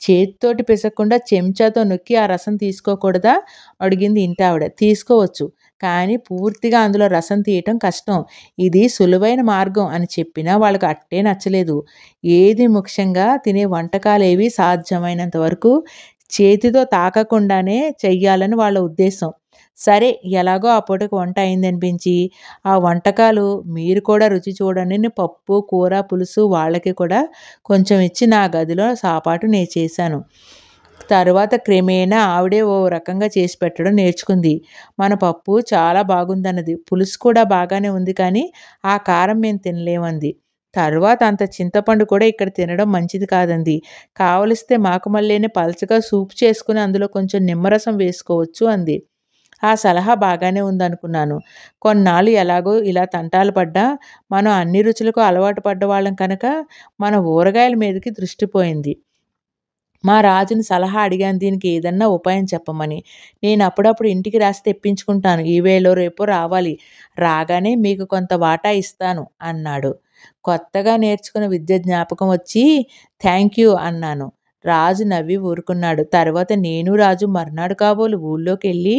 చేత్తోటి పిసక్కుండా చెంచాతో నొక్కి ఆ రసం తీసుకోకూడదా? అడిగింది ఇంటావిడ. తీసుకోవచ్చు. కానీ పూర్తిగా అందులో రసం తీయటం కష్టం. ఇది సులువైన మార్గం అని చెప్పినా వాళ్ళకి అట్టే నచ్చలేదు. ఏది ముఖ్యంగా తినే వంటకాలేవి సాధ్యమైనంత వరకు చేతితో తాకకుండానే చెయ్యాలని వాళ్ళ ఉద్దేశం. సరే ఎలాగో ఆ పూటకి వంట అయిందనిపించి ఆ వంటకాలు మీరు కూడా రుచి చూడనని పప్పు, కూర, పులుసు వాళ్ళకి కూడా కొంచెం ఇచ్చి నా గదిలో సాపాటు నేను చేశాను. తరువాత క్రమేణా ఆవిడే ఓ రకంగా చేసి పెట్టడం నేర్చుకుంది. మన పప్పు చాలా బాగుందన్నది. పులుసు కూడా బాగానే ఉంది కానీ ఆ కారం మేము తినలేమంది. తరువాత అంత చింతపండు కూడా ఇక్కడ తినడం మంచిది కాదంది. కావలిస్తే మాకు మళ్ళీనే పలచగా సూప్ చేసుకుని అందులో కొంచెం నిమ్మరసం వేసుకోవచ్చు అంది. ఆ సలహా బాగానే ఉందనుకున్నాను. కొన్నాళ్ళు ఎలాగో ఇలా తంటాలు పడ్డా మనం అన్ని రుచులకు అలవాటు పడ్డవాళ్ళం కనుక మన ఊరగాయల మీదకి దృష్టి పోయింది. మా రాజుని సలహా అడిగాను దీనికి ఏదన్నా ఉపాయం చెప్పమని. నేను అప్పుడప్పుడు ఇంటికి రాసి తెప్పించుకుంటాను. ఈవేళో రేపో రావాలి. రాగానే మీకు కొంత వాటా ఇస్తాను అన్నాడు. కొత్తగా నేర్చుకున్న విద్య జ్ఞాపకం వచ్చి థ్యాంక్ యూ అన్నాను. రాజు నవ్వి ఊరుకున్నాడు. తర్వాత నేను రాజు మర్నాడు కాబోలు ఊళ్ళోకెళ్ళి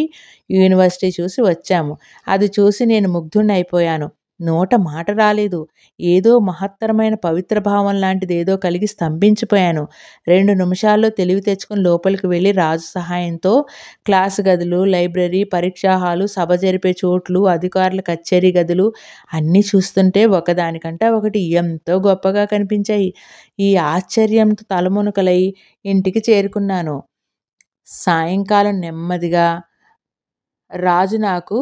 యూనివర్సిటీ చూసి వచ్చాము. అది చూసి నేను ముగ్ధుడినైపోయాను. నోట మాట రాలేదు. ఏదో మహత్తరమైన పవిత్ర భావం లాంటిదేదో కలిగి స్తంభించిపోయాను. 2 నిమిషాల్లో తెలివి తెచ్చుకుని లోపలికి వెళ్ళి రాజు సహాయంతో క్లాసు గదులు, లైబ్రరీ, పరీక్షా హాలు, సభ జరిపే చోట్లు, అధికారుల కచేరీ గదులు అన్నీ చూస్తుంటే ఒకదానికంటే ఒకటి ఎంతో గొప్పగా కనిపించాయి. ఈ ఆశ్చర్యంతో తలమునకలై ఇంటికి చేరుకున్నాను. సాయంకాలం నెమ్మదిగా రాజు నాకు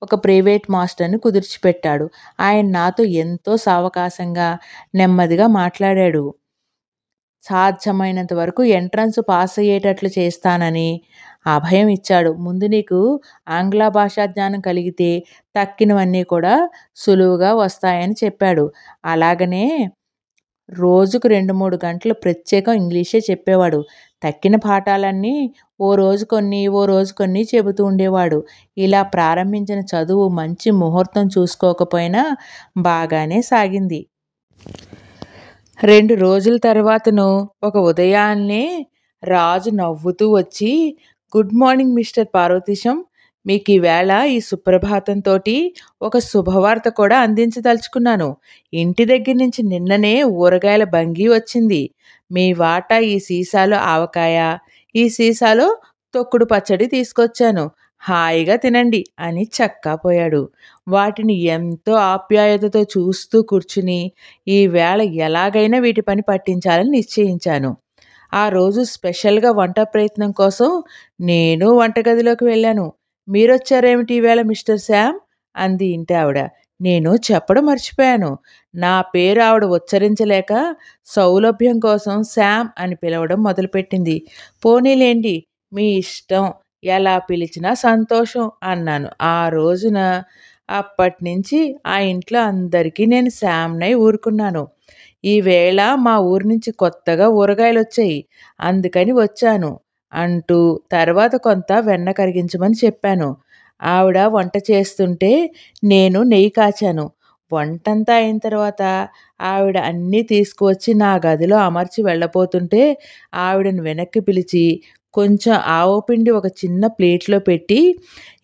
ఒక ప్రైవేట్ మాస్టర్‌ని కుదిర్చిపెట్టాడు. ఆయన నాతో ఎంతో సావకాశంగా, నెమ్మదిగా మాట్లాడాడు. సాధ్యమైనంత వరకు ఎంట్రన్స్ పాస్ అయ్యేటట్లు చేస్తానని అభయం ఇచ్చాడు. ముందు నీకు ఆంగ్ల భాషా జ్ఞానం కలిగితే తక్కినవన్నీ కూడా సులువుగా వస్తాయని చెప్పాడు. అలాగనే రోజుకు 2, 3 గంటలు ప్రత్యేకం ఇంగ్లీషే చెప్పేవాడు. తక్కిన పాఠాలన్నీ ఓ రోజు కొన్ని, ఓ రోజు కొన్ని చెబుతూ ఉండేవాడు. ఇలా ప్రారంభించిన చదువు మంచి ముహూర్తం చూసుకోకపోయినా బాగానే సాగింది. 2 రోజుల తర్వాతను ఒక ఉదయాన్నే రాజు నవ్వుతూ వచ్చి, "గుడ్ మార్నింగ్ మిస్టర్ పార్వతీశం. మీకీవేళ ఈ సుప్రభాతంతోటి ఒక శుభవార్త కూడా అందించదలుచుకున్నాను. ఇంటి దగ్గర నుంచి నిన్ననే ఊరగాయల బంగీ వచ్చింది. మీ వాటా ఈ సీసాలో ఆవకాయ, ఈ సీసాలో తొక్కుడు పచ్చడి తీసుకొచ్చాను. హాయిగా తినండి" అని చక్కాపోయాడు. వాటిని ఎంతో ఆప్యాయతతో చూస్తూ కూర్చుని, ఈవేళ ఎలాగైనా వీటి పని పట్టించాలని నిశ్చయించాను. ఆ రోజు స్పెషల్‌గా వంట ప్రయత్నం కోసం నేను వంటగదిలోకి వెళ్ళాను. "మీరొచ్చారేమిటి ఈవేళ మిస్టర్ శామ్?" అంది ఇంటావిడ. నేను చెప్పడం మర్చిపోయాను. నా పేరు ఆవిడ ఉచ్చరించలేక సౌలభ్యం కోసం శామ్ అని పిలవడం మొదలుపెట్టింది. "పోనీలెండి, మీ ఇష్టం. ఎలా పిలిచినా సంతోషం" అన్నాను. ఆ రోజున అప్పట్నించి ఆ ఇంట్లో అందరికీ నేను శామ్‌నై ఊరుకున్నాను. "ఈవేళ మా ఊరు నుంచి కొత్తగా ఊరగాయలొచ్చాయి. అందుకని వచ్చాను" అంటూ తర్వాత కొంత వెన్న కరిగించమని చెప్పాను. ఆవిడ వంట చేస్తుంటే నేను నెయ్యి కాచాను. వంటంతా అయిన తర్వాత ఆవిడ అన్నీ తీసుకువచ్చి నా గదిలో అమర్చి వెళ్ళబోతుంటే ఆవిడని వెనక్కి పిలిచి కొంచెం ఆవపిండి ఒక చిన్న ప్లేట్‌లో పెట్టి,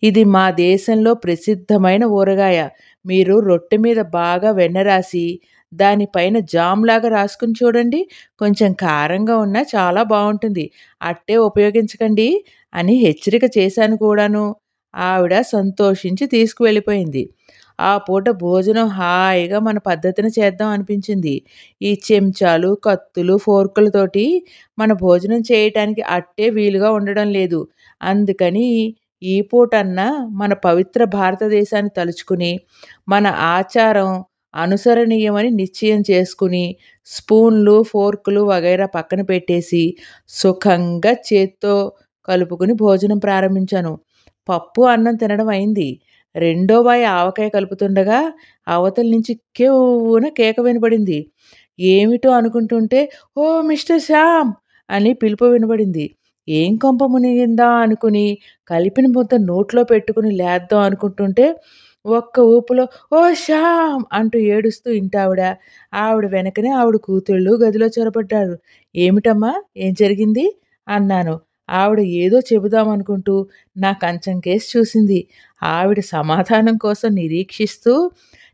"ఇది మా దేశంలో ప్రసిద్ధమైన ఊరగాయ. మీరు రొట్టె మీద బాగా వెన్న రాసి దానిపైన జామ్‌లాగా రాసుకుని చూడండి. కొంచెం కారంగా ఉన్నా చాలా బావుంటుంది. అట్టే ఉపయోగించకండి" అని హెచ్చరిక చేశాను కూడాను. ఆవిడ సంతోషించి తీసుకువెళ్ళిపోయింది. ఆ పూట భోజనం హాయిగా మన పద్ధతిన చేద్దాం అనిపించింది. ఈ చెంచాలు, కత్తులు, ఫోర్కులతోటి మన భోజనం చేయటానికి అట్టే వీలుగా ఉండడం లేదు. అందుకని ఈ పూటన్నా మన పవిత్ర భారతదేశాన్ని తలుచుకుని, మన ఆచారం అనుసరణీయమని నిశ్చయం చేసుకుని, స్పూన్లు, ఫోర్కులు వగైరా పక్కన పెట్టేసి, సుఖంగా చేత్తో కలుపుకుని భోజనం ప్రారంభించాను. పప్పు, అన్నం తినడం అయింది. రెండో వాయి ఆవకాయ కలుపుతుండగా అవతల నుంచి కెవ్వున కేక వినబడింది. ఏమిటో అనుకుంటుంటే, "ఓహ్! మిస్టర్ శ్యామ్" అని పిలుపు వినబడింది. ఏం కొంప మునిగిందా అనుకుని కలిపిన ముద్ద నోట్లో పెట్టుకుని లేద్దాం అనుకుంటుంటే ఒక్క ఊపులో "ఓహ్! శ్యామ్" అంటూ ఏడుస్తూ ఇంటావిడ, ఆవిడ వెనకనే ఆవిడ కూతుళ్ళు గదిలో చొరబడ్డారు. "ఏమిటమ్మా? ఏం జరిగింది?" అన్నాను. ఆవిడ ఏదో చెబుదామనుకుంటూ నా కంచం కేసి చూసింది. ఆవిడ సమాధానం కోసం నిరీక్షిస్తూ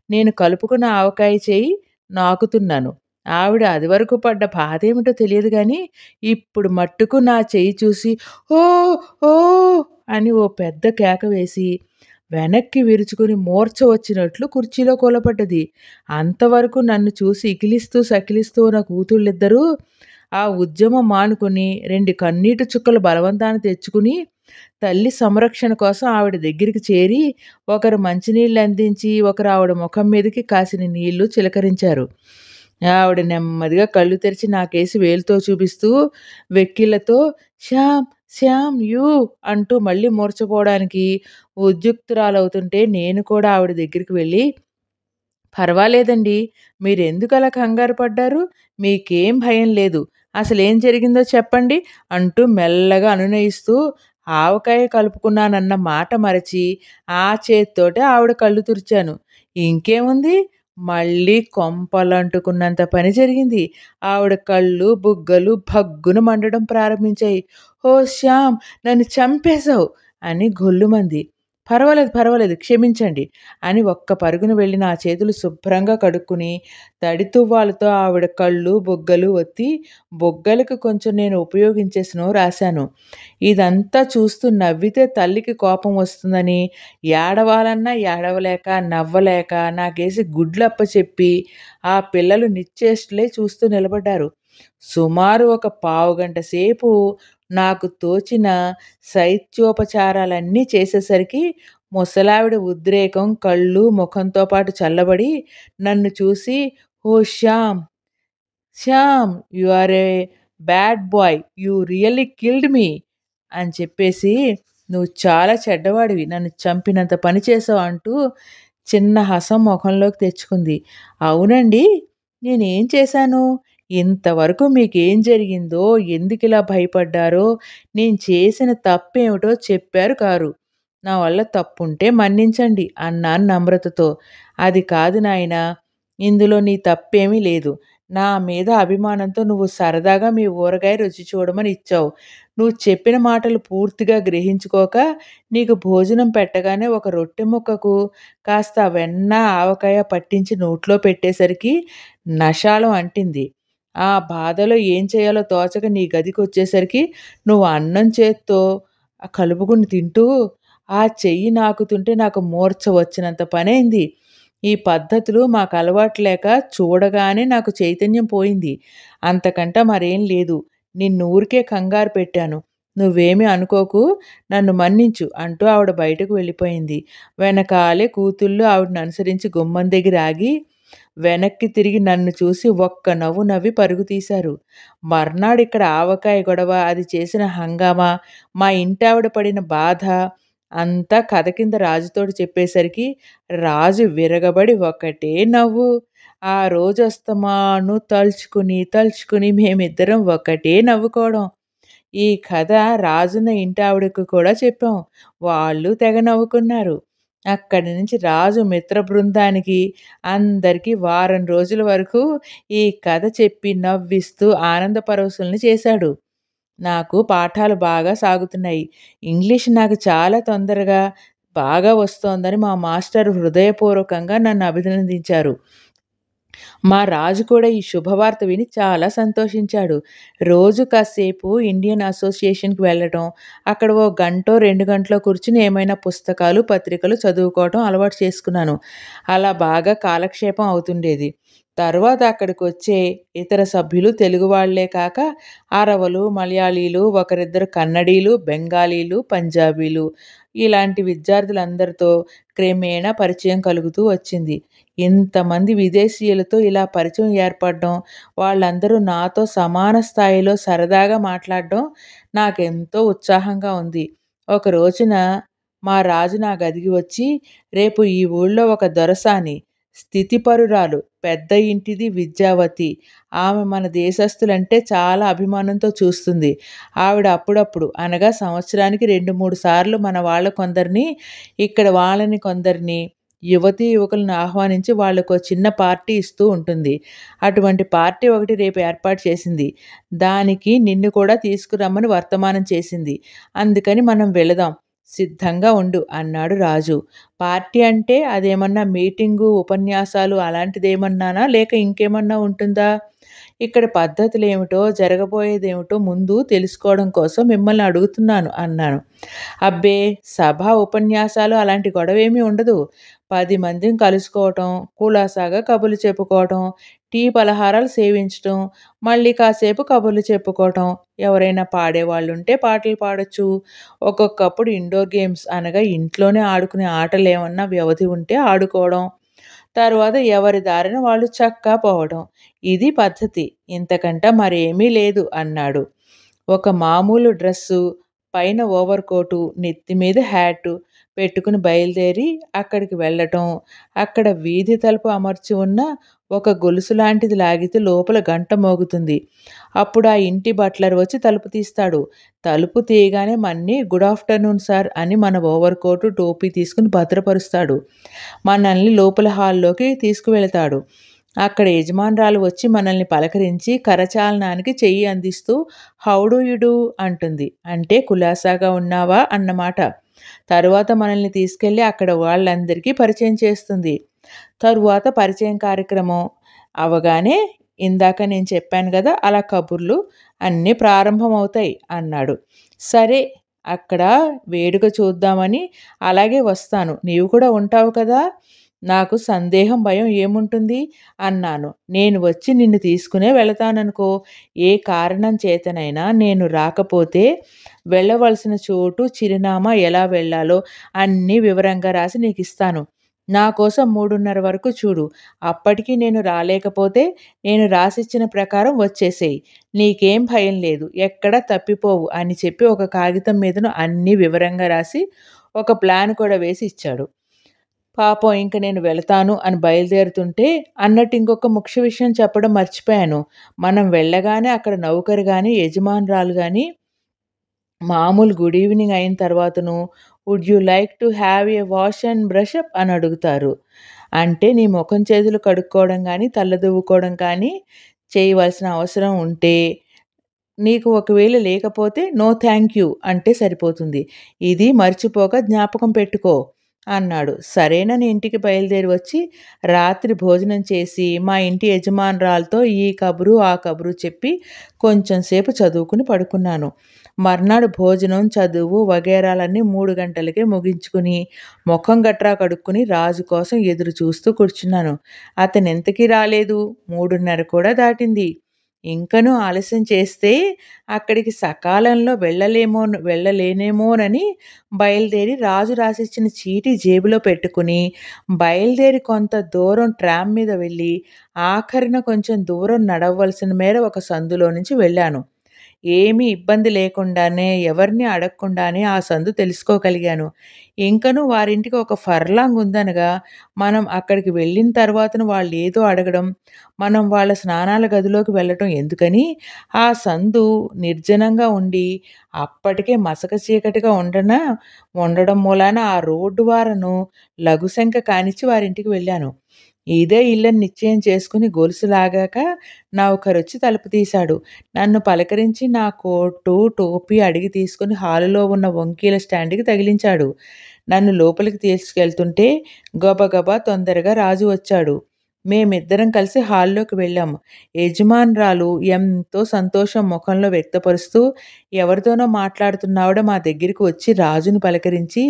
నేను కలుపుకున్న ఆవకాయ చేయి నాకుతున్నాను. ఆవిడ అదివరకు పడ్డ బాధేమిటో తెలియదు గానీ, ఇప్పుడు మట్టుకు నా చెయ్యి చూసి "ఓహ్! ఓహ్!" అని ఓ పెద్ద కేక వేసి, వెనక్కి విరుచుకుని మూర్ఛ వచ్చినట్లు కుర్చీలో కూలబడ్డది. అంతవరకు నన్ను చూసి ఇకిలిస్తూ, సకిలిస్తూ ఉన్న కూతుళ్ళిద్దరూ ఆ ఉద్యమం మానుకుని 2 కన్నీటి చుక్కలు బలవంతాన తెచ్చుకుని, తల్లి సంరక్షణ కోసం ఆవిడ దగ్గరికి చేరి, ఒకరు మంచినీళ్ళు అందించి, ఒకరు ఆవిడ ముఖం మీదకి కాసిని నీళ్లు చిలకరించారు. ఆవిడ నెమ్మదిగా కళ్ళు తెరిచి నాకేసి వేలుతో చూపిస్తూ, వెక్కిళ్ళతో "శ్యామ్, శ్యామ్ యూ" అంటూ మళ్ళీ మూర్ఛపోవడానికి ఉద్యుక్తురాలవుతుంటే నేను కూడా ఆవిడ దగ్గరికి వెళ్ళి, "పర్వాలేదండి. మీరెందుకలా కంగారు పడ్డారు? మీకేం భయం లేదు. అసలేం జరిగిందో చెప్పండి" అంటూ మెల్లగా అనునయిస్తూ ఆవకాయ కలుపుకున్నానన్న మాట మరచి ఆ చేత్తోటే ఆవిడ కళ్ళు తుడిచాను. ఇంకేముంది, మళ్ళీ కొంపలంటుకున్నంత పని జరిగింది. ఆవిడ కళ్ళు, బుగ్గలు భగ్గున మండడం ప్రారంభించాయి. "ఓహ్! శ్యామ్, నన్ను చంపేశావు" అని గొల్లుమంది. "పర్వాలేదు, పర్వాలేదు, క్షమించండి" అని ఒక్క పరుగున వెళ్ళి నా చేతులు శుభ్రంగా కడుక్కుని, తడి తువ్వాలుతో ఆవిడ కళ్ళు, బుగ్గలు ఒత్తి, బుగ్గలకు కొంచెం నేను ఉపయోగించే స్నో రాశాను. ఇదంతా చూస్తూ నవ్వితే తల్లికి కోపం వస్తుందని, ఏడవాలన్నా ఏడవలేక, నవ్వలేక నాకేసి గుడ్లప్పచెప్పి, ఆ పిల్లలు నిశ్చేష్టులై చూస్తూ నిలబడ్డారు. సుమారు ఒక పావుగంట సేపు నాకు తోచిన శైత్యోపచారాలన్నీ చేసేసరికి ముసలావిడ ఉద్రేకం కళ్ళు, ముఖంతో పాటు చల్లబడి నన్ను చూసి, "oh! Shyam, Shyam, you are a bad boy. You really killed me" అని చెప్పేసి, "నువ్వు చాలా చెడ్డవాడివి. నన్ను చంపినంత పని చేశావు" అంటూ చిన్న హసం మొఖంలోకి తెచ్చుకుంది. "అవునండి, నేనేం చేశాను? ఇంతవరకు మీకేం జరిగిందో, ఎందుకిలా భయపడ్డారో, నేను చేసిన తప్పేమిటో చెప్పారు కారు. నా వల్ల తప్పుంటే మన్నించండి అన్నాను నమ్రతతో. అది కాదు నాయనా, ఇందులో నీ తప్పేమీ లేదు. నా మీద అభిమానంతో నువ్వు సరదాగా మీ ఊరగాయ రుచి చూడమని ఇచ్చావు. నువ్వు చెప్పిన మాటలు పూర్తిగా గ్రహించుకోక, నీకు భోజనం పెట్టగానే ఒక రొట్టె ముక్కకు కాస్త వెన్న, ఆవకాయ పట్టించి నోట్లో పెట్టేసరికి నషాలం అంటింది. ఆ బాధలో ఏం చేయాలో తోచక నీ గదికొచ్చేసరికి నువ్వు అన్నం చేత్తో కలుపుకుని తింటూ, ఆ చెయ్యి నాకుతుంటే నాకు మూర్ఛ వచ్చినంత పనైంది. ఈ పద్ధతులు మాకలవాటు లేక చూడగానే నాకు చైతన్యం పోయింది. అంతకంట మరేం లేదు. నిన్నూరికే కంగారు పెట్టాను. నువ్వేమీ అనుకోకు, నన్ను మన్నించు అంటూ ఆవిడ బయటకు వెళ్ళిపోయింది. వెనకాలే కూతుళ్ళు ఆవిడననుసరించి గుమ్మం దగ్గర ఆగి, వెనక్కి తిరిగి నన్ను చూసి ఒక్క నవ్వు నవ్వి పరుగు తీశారు. మర్నాడిక్కడ ఆవకాయ గొడవ, అది చేసిన హంగామా, మా ఇంటావిడ పడిన బాధ అంతా కథ కింద రాజుతోటి చెప్పేసరికి రాజు విరగబడి ఒకటే నవ్వు. ఆ రోజస్తమాను తలుచుకుని, తలుచుకుని మేమిద్దరం ఒకటే నవ్వుకోవడం. ఈ కథ రాజున్న ఇంటావిడకి కూడా చెప్పాం. వాళ్ళు తెగ నవ్వుకున్నారు. అక్కడి నుంచి రాజు మిత్ర బృందానికి అందరికీ వారం రోజుల వరకు ఈ కథ చెప్పి నవ్విస్తూ ఆనంద పరవశుల్ని చేశాడు. నాకు పాఠాలు బాగా సాగుతున్నాయి. ఇంగ్లీష్ నాకు చాలా తొందరగా బాగా వస్తోందని మా మాస్టర్ హృదయపూర్వకంగా నన్ను అభినందించారు. మా రాజు కూడా ఈ శుభవార్త విని చాలా సంతోషించాడు. రోజు కాసేపు ఇండియన్ అసోసియేషన్‌కి వెళ్ళటం, అక్కడ ఓ గంటో, 2 గంటలో కూర్చుని ఏమైనా పుస్తకాలు, పత్రికలు చదువుకోవటం అలవాటు చేసుకున్నాను. అలా బాగా కాలక్షేపం అవుతుండేది. తరువాత అక్కడికొచ్చే ఇతర సభ్యులు తెలుగు వాళ్ళే కాక అరవలు, మలయాళీలు, ఒకరిద్దరు కన్నడీలు, బెంగాలీలు, పంజాబీలు ఇలాంటి విద్యార్థులందరితో క్రమేణా పరిచయం కలుగుతూ వచ్చింది. ఇంతమంది విదేశీయులతో ఇలా పరిచయం ఏర్పడడం, వాళ్ళందరూ నాతో సమాన స్థాయిలో సరదాగా మాట్లాడడం నాకెంతో ఉత్సాహంగా ఉంది. ఒక రోజున మా రాజు నా గదికి వచ్చి, "రేపు ఈ ఊళ్ళో ఒక దొరసాని, స్థితిపరురాలు, పెద్ద ఇంటిది విద్యావతి. ఆమె మన దేశస్థులంటే చాలా అభిమానంతో చూస్తుంది. ఆవిడ అప్పుడప్పుడు అనగా సంవత్సరానికి 2, 3 సార్లు మన వాళ్ళ కొందరిని, ఇక్కడ వాళ్ళని కొందరిని యువతీ యువకులను ఆహ్వానించి వాళ్ళకో చిన్న పార్టీ ఇస్తూ ఉంటుంది. అటువంటి పార్టీ ఒకటి రేపు ఏర్పాటు చేసింది. దానికి నిన్ను కూడా తీసుకురమ్మని వర్తమానం చేసింది. అందుకని మనం వెళదాం. సిద్ధంగా ఉండు" అన్నాడు రాజు. పార్టీ అంటే అదేమన్నా మీటింగు, ఉపన్యాసాలు అలాంటిదేమన్నానా? లేక ఇంకేమన్నా ఉంటుందా? ఇక్కడ పద్ధతులేమిటో, జరగబోయేదేమిటో ముందు తెలుసుకోవడం కోసం మిమ్మల్ని అడుగుతున్నాను అన్నాను. అబ్బే! సభ, ఉపన్యాసాలు అలాంటి గొడవేమీ ఉండదు. 10 మందిని కలుసుకోవటం, కులాసాగా కబుర్లు చెప్పుకోవటం, టీ, పలహారాలు సేవించటం, మళ్ళీ కాసేపు కబుర్లు చెప్పుకోవటం, ఎవరైనా పాడేవాళ్ళుంటే పాటలు పాడొచ్చు. ఒక్కొక్కప్పుడు ఇండోర్ గేమ్స్ అనగా ఇంట్లోనే ఆడుకునే ఆటలేమన్నా వ్యవధి ఉంటే ఆడుకోవడం. తరువాత ఎవరి దారిన వాళ్ళు చక్కా పోవడం. ఇది పద్ధతి. ఇంతకంట మరేమీ లేదు అన్నాడు. ఒక మామూలు డ్రెస్సు, పైన ఓవర్ కోటు, నెత్తి మీద హ్యాటు పెట్టుకుని బయలుదేరి అక్కడికి వెళ్ళటం. అక్కడ వీధి తలుపు అమర్చి ఉన్న ఒక గొలుసు లాంటిది లాగితే లోపల గంట మోగుతుంది. అప్పుడు ఆ ఇంటి బట్లర్ వచ్చి తలుపు తీస్తాడు. తలుపు తీయగానే మన్ని "గుడ్ ఆఫ్టర్‌నూన్ సార్" అని మన ఓవర్ కోటు, టోపీ తీసుకుని భద్రపరుస్తాడు. మనల్ని లోపల హాల్లోకి తీసుకువెళతాడు. అక్కడ యజమానురాలు వచ్చి మనల్ని పలకరించి కరచాలనానికి చెయ్యి అందిస్తూ "హౌ డు యు డూ" అంటుంది. అంటే కులాసాగా ఉన్నావా అన్నమాట. తరువాత మనల్ని తీసుకెళ్ళి అక్కడ వాళ్ళందరికీ పరిచయం చేస్తుంది. తరువాత పరిచయం కార్యక్రమం అవగానే ఇందాక నేను చెప్పాను గదా! అలా కబుర్లు అన్నీ ప్రారంభమవుతాయి అన్నాడు. సరే, అక్కడ వేడుక చూద్దామని అలాగే వస్తాను. నీవు కూడా ఉంటావు కదా? నాకు సందేహం, భయం ఏముంటుంది అన్నాను. నేను వచ్చి నిన్ను తీసుకునే వెళతాననుకో. ఏ కారణం చేతనైనా నేను రాకపోతే వెళ్ళవలసిన చోటు, చిరునామా, ఎలా వెళ్ళాలో అన్నీ వివరంగా రాసి నీకిస్తాను. నా కోసం 3:30 వరకు చూడు. అప్పటికి నేను రాలేకపోతే నేను రాసిచ్చిన ప్రకారం వచ్చేసేయి. నీకేం భయం లేదు. ఎక్కడా తప్పిపోవు అని చెప్పి ఒక కాగితం మీదను అన్నీ వివరంగా రాసి ఒక ప్లాన్ కూడా వేసి ఇచ్చాడు. పాపం ఇంక నేను వెళతాను అని బయలుదేరుతుంటే అన్నట్టు ఇంకొక ముఖ్య విషయం చెప్పడం మర్చిపోయాను. మనం వెళ్ళగానే అక్కడ నౌకరు గాని, యజమానురాలు గాని మామూలు గుడ్ ఈవెనింగ్ అయిన తర్వాతను would you like to have a wash and brush up అని అడుగుతారు. అంటే నీ ముఖం చేతులు కడుక్కోవడం గానీ, తల దువ్వుకోవడం కానీ చేయవలసిన అవసరం ఉంటే నీకు ఒకవేళ లేకపోతే నో థ్యాంక్ యూ అంటే సరిపోతుంది. ఇది మర్చిపోక జ్ఞాపకం పెట్టుకో అన్నాడు. సరేనని ఇంటికి బయలుదేరి వచ్చి రాత్రి భోజనం చేసి మా ఇంటి యజమానురాలతో ఈ కబురు ఆ కబురు చెప్పి కొంచెం సేపు చదువుకుని పడుకున్నాను. మర్నాడు భోజనం, చదువు వగైరాలన్నీ 3 గంటలకే ముగించుకుని ముఖం గట్రా కడుక్కుని రాజు కోసం ఎదురు చూస్తూ కూర్చున్నాను. అతనెంతకీ రాలేదు. 3:30 కూడా దాటింది. ఇంకనూ ఆలస్యం చేస్తే అక్కడికి సకాలంలో వెళ్ళలేనేమోనని బయలుదేరి రాజు రాసిచ్చిన చీటీ జేబులో పెట్టుకుని బయలుదేరి కొంత దూరం ట్రామ్ మీద వెళ్ళి ఆఖరిన కొంచెం దూరం నడవవలసిన మేర ఒక సందులో నుంచి వెళ్ళాను. ఏమీ ఇబ్బంది లేకుండానే, ఎవరిని అడగకుండానే ఆ సందు తెలుసుకోగలిగాను. ఇంకనూ వారింటికి ఒక ఫర్లాంగ్ ఉందనగా మనం అక్కడికి వెళ్ళిన తర్వాతను వాళ్ళేదో అడగడం, మనం వాళ్ళ స్నానాల గదిలోకి వెళ్ళటం ఎందుకని ఆ సందు నిర్జనంగా ఉండి అప్పటికే మసక చీకటిగా ఉండడం మూలాన ఆ రోడ్డు వారను లఘుశంక కానిచ్చి వారింటికి వెళ్ళాను. ఇదే ఇల్లని నిశ్చయం చేసుకుని గొలుసు లాగాక నౌకరొచ్చి తలుపు తీశాడు. నన్ను పలకరించి నా కోటు, టోపీ అడిగి తీసుకుని హాలులో ఉన్న వంకీల స్టాండ్‌కి తగిలించాడు. నన్ను లోపలికి తీసుకెళ్తుంటే గబగబా తొందరగా రాజు వచ్చాడు. మేమిద్దరం కలిసి హాల్లోకి వెళ్ళాము. యజమానురాలు ఎంతో సంతోషం ముఖంలో వ్యక్తపరుస్తూ ఎవరితోనో మాట్లాడుతున్నావిడ మా దగ్గరికి వచ్చి రాజును పలకరించి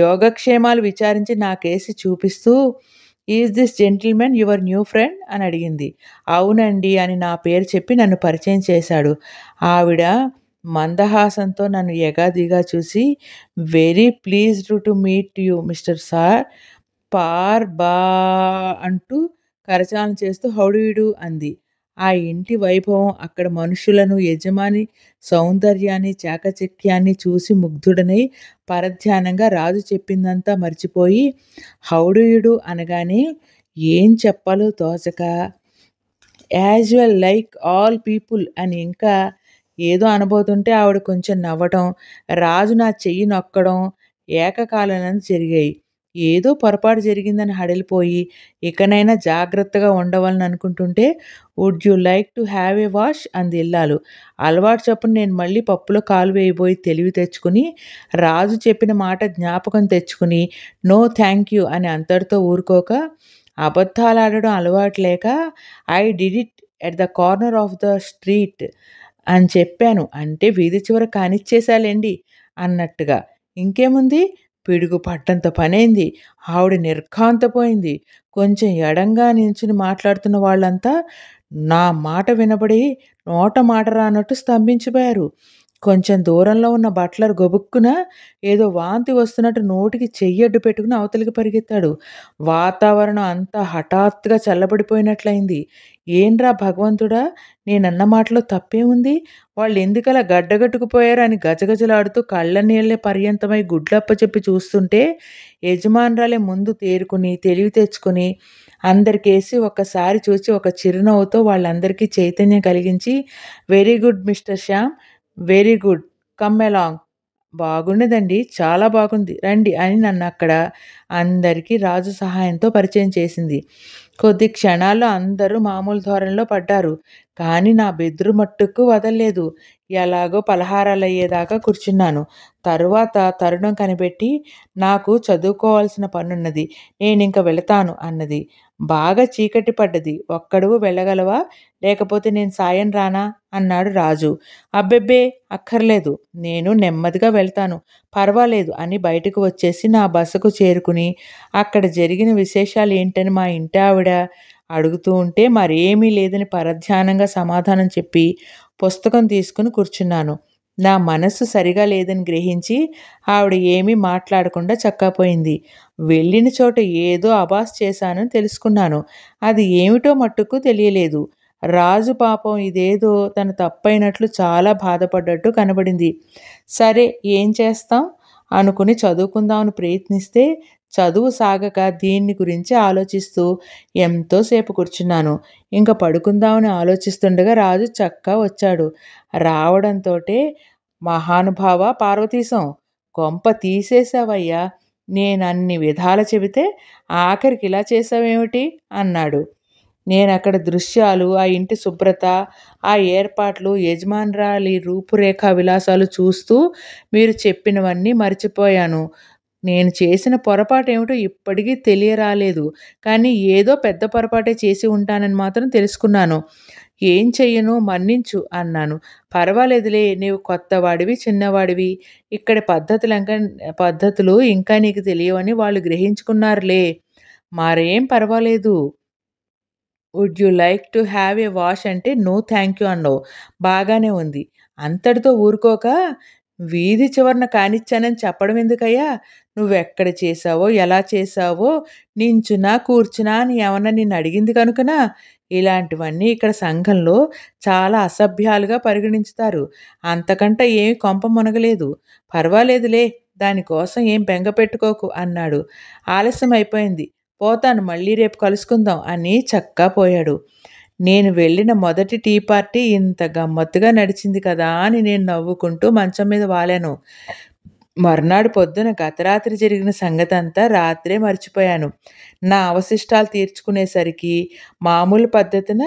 యోగక్షేమాలు విచారించి నా కేసి చూపిస్తూ is this gentleman your new friend అని అడిగింది. అవునండి అని నా పేరు చెప్పి నన్ను పరిచయం చేశాడు. ఆవిడ మందహాసంతో నన్ను ఎగాదిగా చూసి very pleased to meet you mister sir బా అంటూ కరచాలనం చేస్తూ హౌ డు యూ డు అంది. ఆ ఇంటి వైభవం, అక్కడ మనుషులను, యజమాని సౌందర్యాన్ని, చాకచక్యాన్ని చూసి ముగ్ధుడనై పరధ్యానంగా రాజు చెప్పిందంతా మర్చిపోయి హౌ డు యూ డు అనగానే ఏం చెప్పాలో తోచక యాజువల్ లైక్ ఆల్ పీపుల్ అని ఇంకా ఏదో అనబోతుంటే ఆవిడ కొంచెం నవ్వటం, రాజు నా చెయ్యి నొక్కడం ఏకకాలనందు జరిగాయి. ఏదో పొరపాటు జరిగిందని హడలిపోయి ఇకనైనా జాగ్రత్తగా ఉండవాలని అనుకుంటుంటే would you like to have a wash అంది ఇల్లాలు. అలవాటు చొప్పున నేను మళ్ళీ పప్పులో కాలు వేయబోయి తెలివి తెచ్చుకుని రాజు చెప్పిన మాట జ్ఞాపకం తెచ్చుకుని నో థ్యాంక్ యూ అని అంతటితో ఊరుకోక అబద్ధాలాడడం అలవాటు లేక I did it at the corner of the street అని చెప్పాను. అంటే వీధి చివర కానిచ్చేశాలేండి అన్నట్టుగా. ఇంకేముంది, పిడుగు పట్టంత పనైంది. ఆవిడ నిర్ఘాంతపోయింది. కొంచెం ఎడంగా నిల్చుని మాట్లాడుతున్న వాళ్ళంతా నా మాట వినబడి నోట మాట రానట్టు స్తంభించిపోయారు. కొంచెం దూరంలో ఉన్న బట్లర్ గబుక్కున ఏదో వాంతి వస్తున్నట్టు నోటికి చెయ్యడ్డు పెట్టుకుని అవతలికి పరిగెత్తాడు. వాతావరణం అంతా హఠాత్తుగా చల్లబడిపోయినట్లయింది. ఏంరా భగవంతుడా, నేనన్న మాటలో తప్పేముంది? వాళ్ళు ఎందుకలా గడ్డగట్టుకుపోయారు అని గజగజలాడుతూ కళ్ళ నీళ్ళే పర్యంతమై గుడ్లప్పచెప్పి చూస్తుంటే యజమానురాలే ముందు తేరుకుని తెలివి తెచ్చుకుని అందరికేసి ఒక్కసారి చూచి ఒక చిరునవ్వుతో వాళ్ళందరికీ చైతన్యం కలిగించి very good mister Shyam, very good, come along, బాగున్నదండి, చాలా బాగుంది, రండి అని నన్ను అక్కడ అందరికీ రాజు సహాయంతో పరిచయం చేసింది. కొద్ది క్షణాల్లో అందరూ మామూలు ధోరణిలో పడ్డారు. కానీ నా బెదురు మట్టుకు వదల్లేదు. ఎలాగో పలహారాలయ్యేదాకా కూర్చున్నాను. తరువాత తరుణం కనిపెట్టి నాకు చదువుకోవాల్సిన పనున్నది, నేనింక వెళతాను అన్నది. బాగా చీకటి పడ్డది. ఒక్కడువు వెళ్ళగలవా, లేకపోతే నేను సాయం రానా అన్నాడు రాజు. అబ్బెబ్బే అక్కర్లేదు, నేను నెమ్మదిగా వెళ్తాను, పర్వాలేదు అని బయటకు వచ్చేసి నా బసకు చేరుకుని అక్కడ జరిగిన విశేషాలు ఏంటని మా ఇంటి ఆవిడ అడుగుతూ ఉంటే మరేమీ లేదని పరధ్యానంగా సమాధానం చెప్పి పుస్తకం తీసుకుని కూర్చున్నాను. నా మనస్సు సరిగా లేదని గ్రహించి ఆవిడ ఏమీ మాట్లాడకుండా చక్కాపోయింది. వెళ్ళిన చోట ఏదో అబాస్ చేశానని తెలుసుకున్నాను. అది ఏమిటో మట్టుకు తెలియలేదు. రాజు పాపం ఇదేదో తన తప్పైనట్లు చాలా బాధపడ్డట్టు కనబడింది. సరే ఏం చేస్తాం అనుకుని చదువుకుందామని ప్రయత్నిస్తే చదువు సాగక దీన్ని గురించి ఆలోచిస్తూ ఎంతోసేపు కూర్చున్నాను. ఇంక పడుకుందామని ఆలోచిస్తుండగా రాజు చక్కా వచ్చాడు. రావడంతోటే "మహానుభావ పార్వతీశం, కొంప తీసేశావయ్యా! నేనన్ని విధాల చెబితే ఆఖరికి ఇలా చేశావేమిటి?" అన్నాడు. నేనక్కడ దృశ్యాలు, ఆ ఇంటి శుభ్రత, ఆ ఏర్పాట్లు, యజమానురాలి రూపురేఖా విలాసాలు చూస్తూ మీరు చెప్పినవన్నీ మర్చిపోయాను. నేను చేసిన పొరపాటేమిటో ఇప్పటికీ తెలియరాలేదు. కానీ ఏదో పెద్ద పొరపాటే చేసి ఉంటానని మాత్రం తెలుసుకున్నాను. ఏం చెయ్యను, మన్నించు అన్నాను. పర్వాలేదులే, నీవు కొత్తవాడివి, చిన్నవాడివి. ఇక్కడి పద్ధతులు ఇంకా నీకు తెలియవని వాళ్ళు గ్రహించుకున్నారులే. మరేం పర్వాలేదు. Would you like to have a wash అంటే నో థ్యాంక్ యూ అన్నావు. బాగానే ఉంది. అంతటితో ఊరుకోక వీధి చివరన కానిచ్చానని చెప్పడం ఎందుకయ్యా? నువ్వెక్కడ చేశావో, ఎలా చేశావో, నించునా, కూర్చునా అని ఏమన్నా నిన్నడిగింది కనుకనా? ఇలాంటివన్నీ ఇక్కడ సంఘంలో చాలా అసభ్యాలుగా పరిగణించుతారు. అంతకంటే ఏమి కొంప మునగలేదు. పర్వాలేదులే, దానికోసం ఏం బెంగ పెట్టుకోకు అన్నాడు. ఆలస్యం అయిపోయింది. పోతాను, మళ్ళీ రేపు కలుసుకుందాం అని చక్కా పోయాడు. నేను వెళ్ళిన మొదటి టీ పార్టీ ఇంత గమ్మత్తుగా నడిచింది కదా అని నేను నవ్వుకుంటూ మంచం మీద వాలాను. మర్నాడు పొద్దున గతరాత్రి జరిగిన సంగతంతా రాత్రే మర్చిపోయాను. నా అవశిష్టాలు తీర్చుకునేసరికి మామూలు పద్ధతిన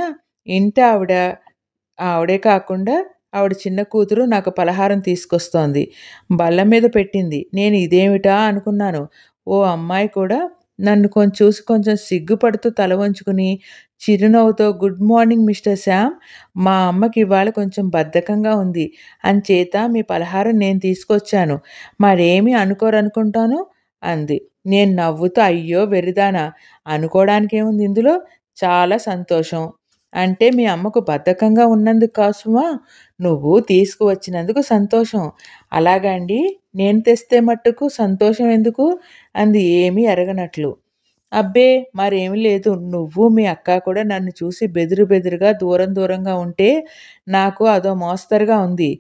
ఇంటి ఆవిడే కాకుండా ఆవిడ చిన్న కూతురు నాకు పలహారం తీసుకొస్తోంది. బల్ల మీద పెట్టింది. నేను ఇదేమిటా అనుకున్నాను. ఓ అమ్మాయి కూడా నన్ను చూసి కొంచెం సిగ్గుపడుతూ తల వంచుకుని చిరునవ్వుతో గుడ్ మార్నింగ్ మిస్టర్ శ్యామ్, మా అమ్మకి ఇవాళ కొంచెం బద్ధకంగా ఉంది. అంచేత మీ పలహారం నేను తీసుకొచ్చాను. మరేమీ అనుకోరనుకుంటాను అంది. నేను నవ్వుతూ అయ్యో వెర్రిదానా, అనుకోవడానికేముంది ఇందులో? చాలా సంతోషం. అంటే మీ అమ్మకు బద్ధకంగా ఉన్నందుకు కోసమా? నువ్వు తీసుకువచ్చినందుకు సంతోషం. అలాగా అండి, నేను తెస్తే మట్టుకు సంతోషం ఎందుకు? అంది ఏమీ ఎరగనట్లు. అబ్బే మరేమీ లేదు. నువ్వు మీ అక్క కూడా నన్ను చూసి బెదురుగా దూరంగా ఉంటే నాకు అదో మోస్తరుగా ఉంది.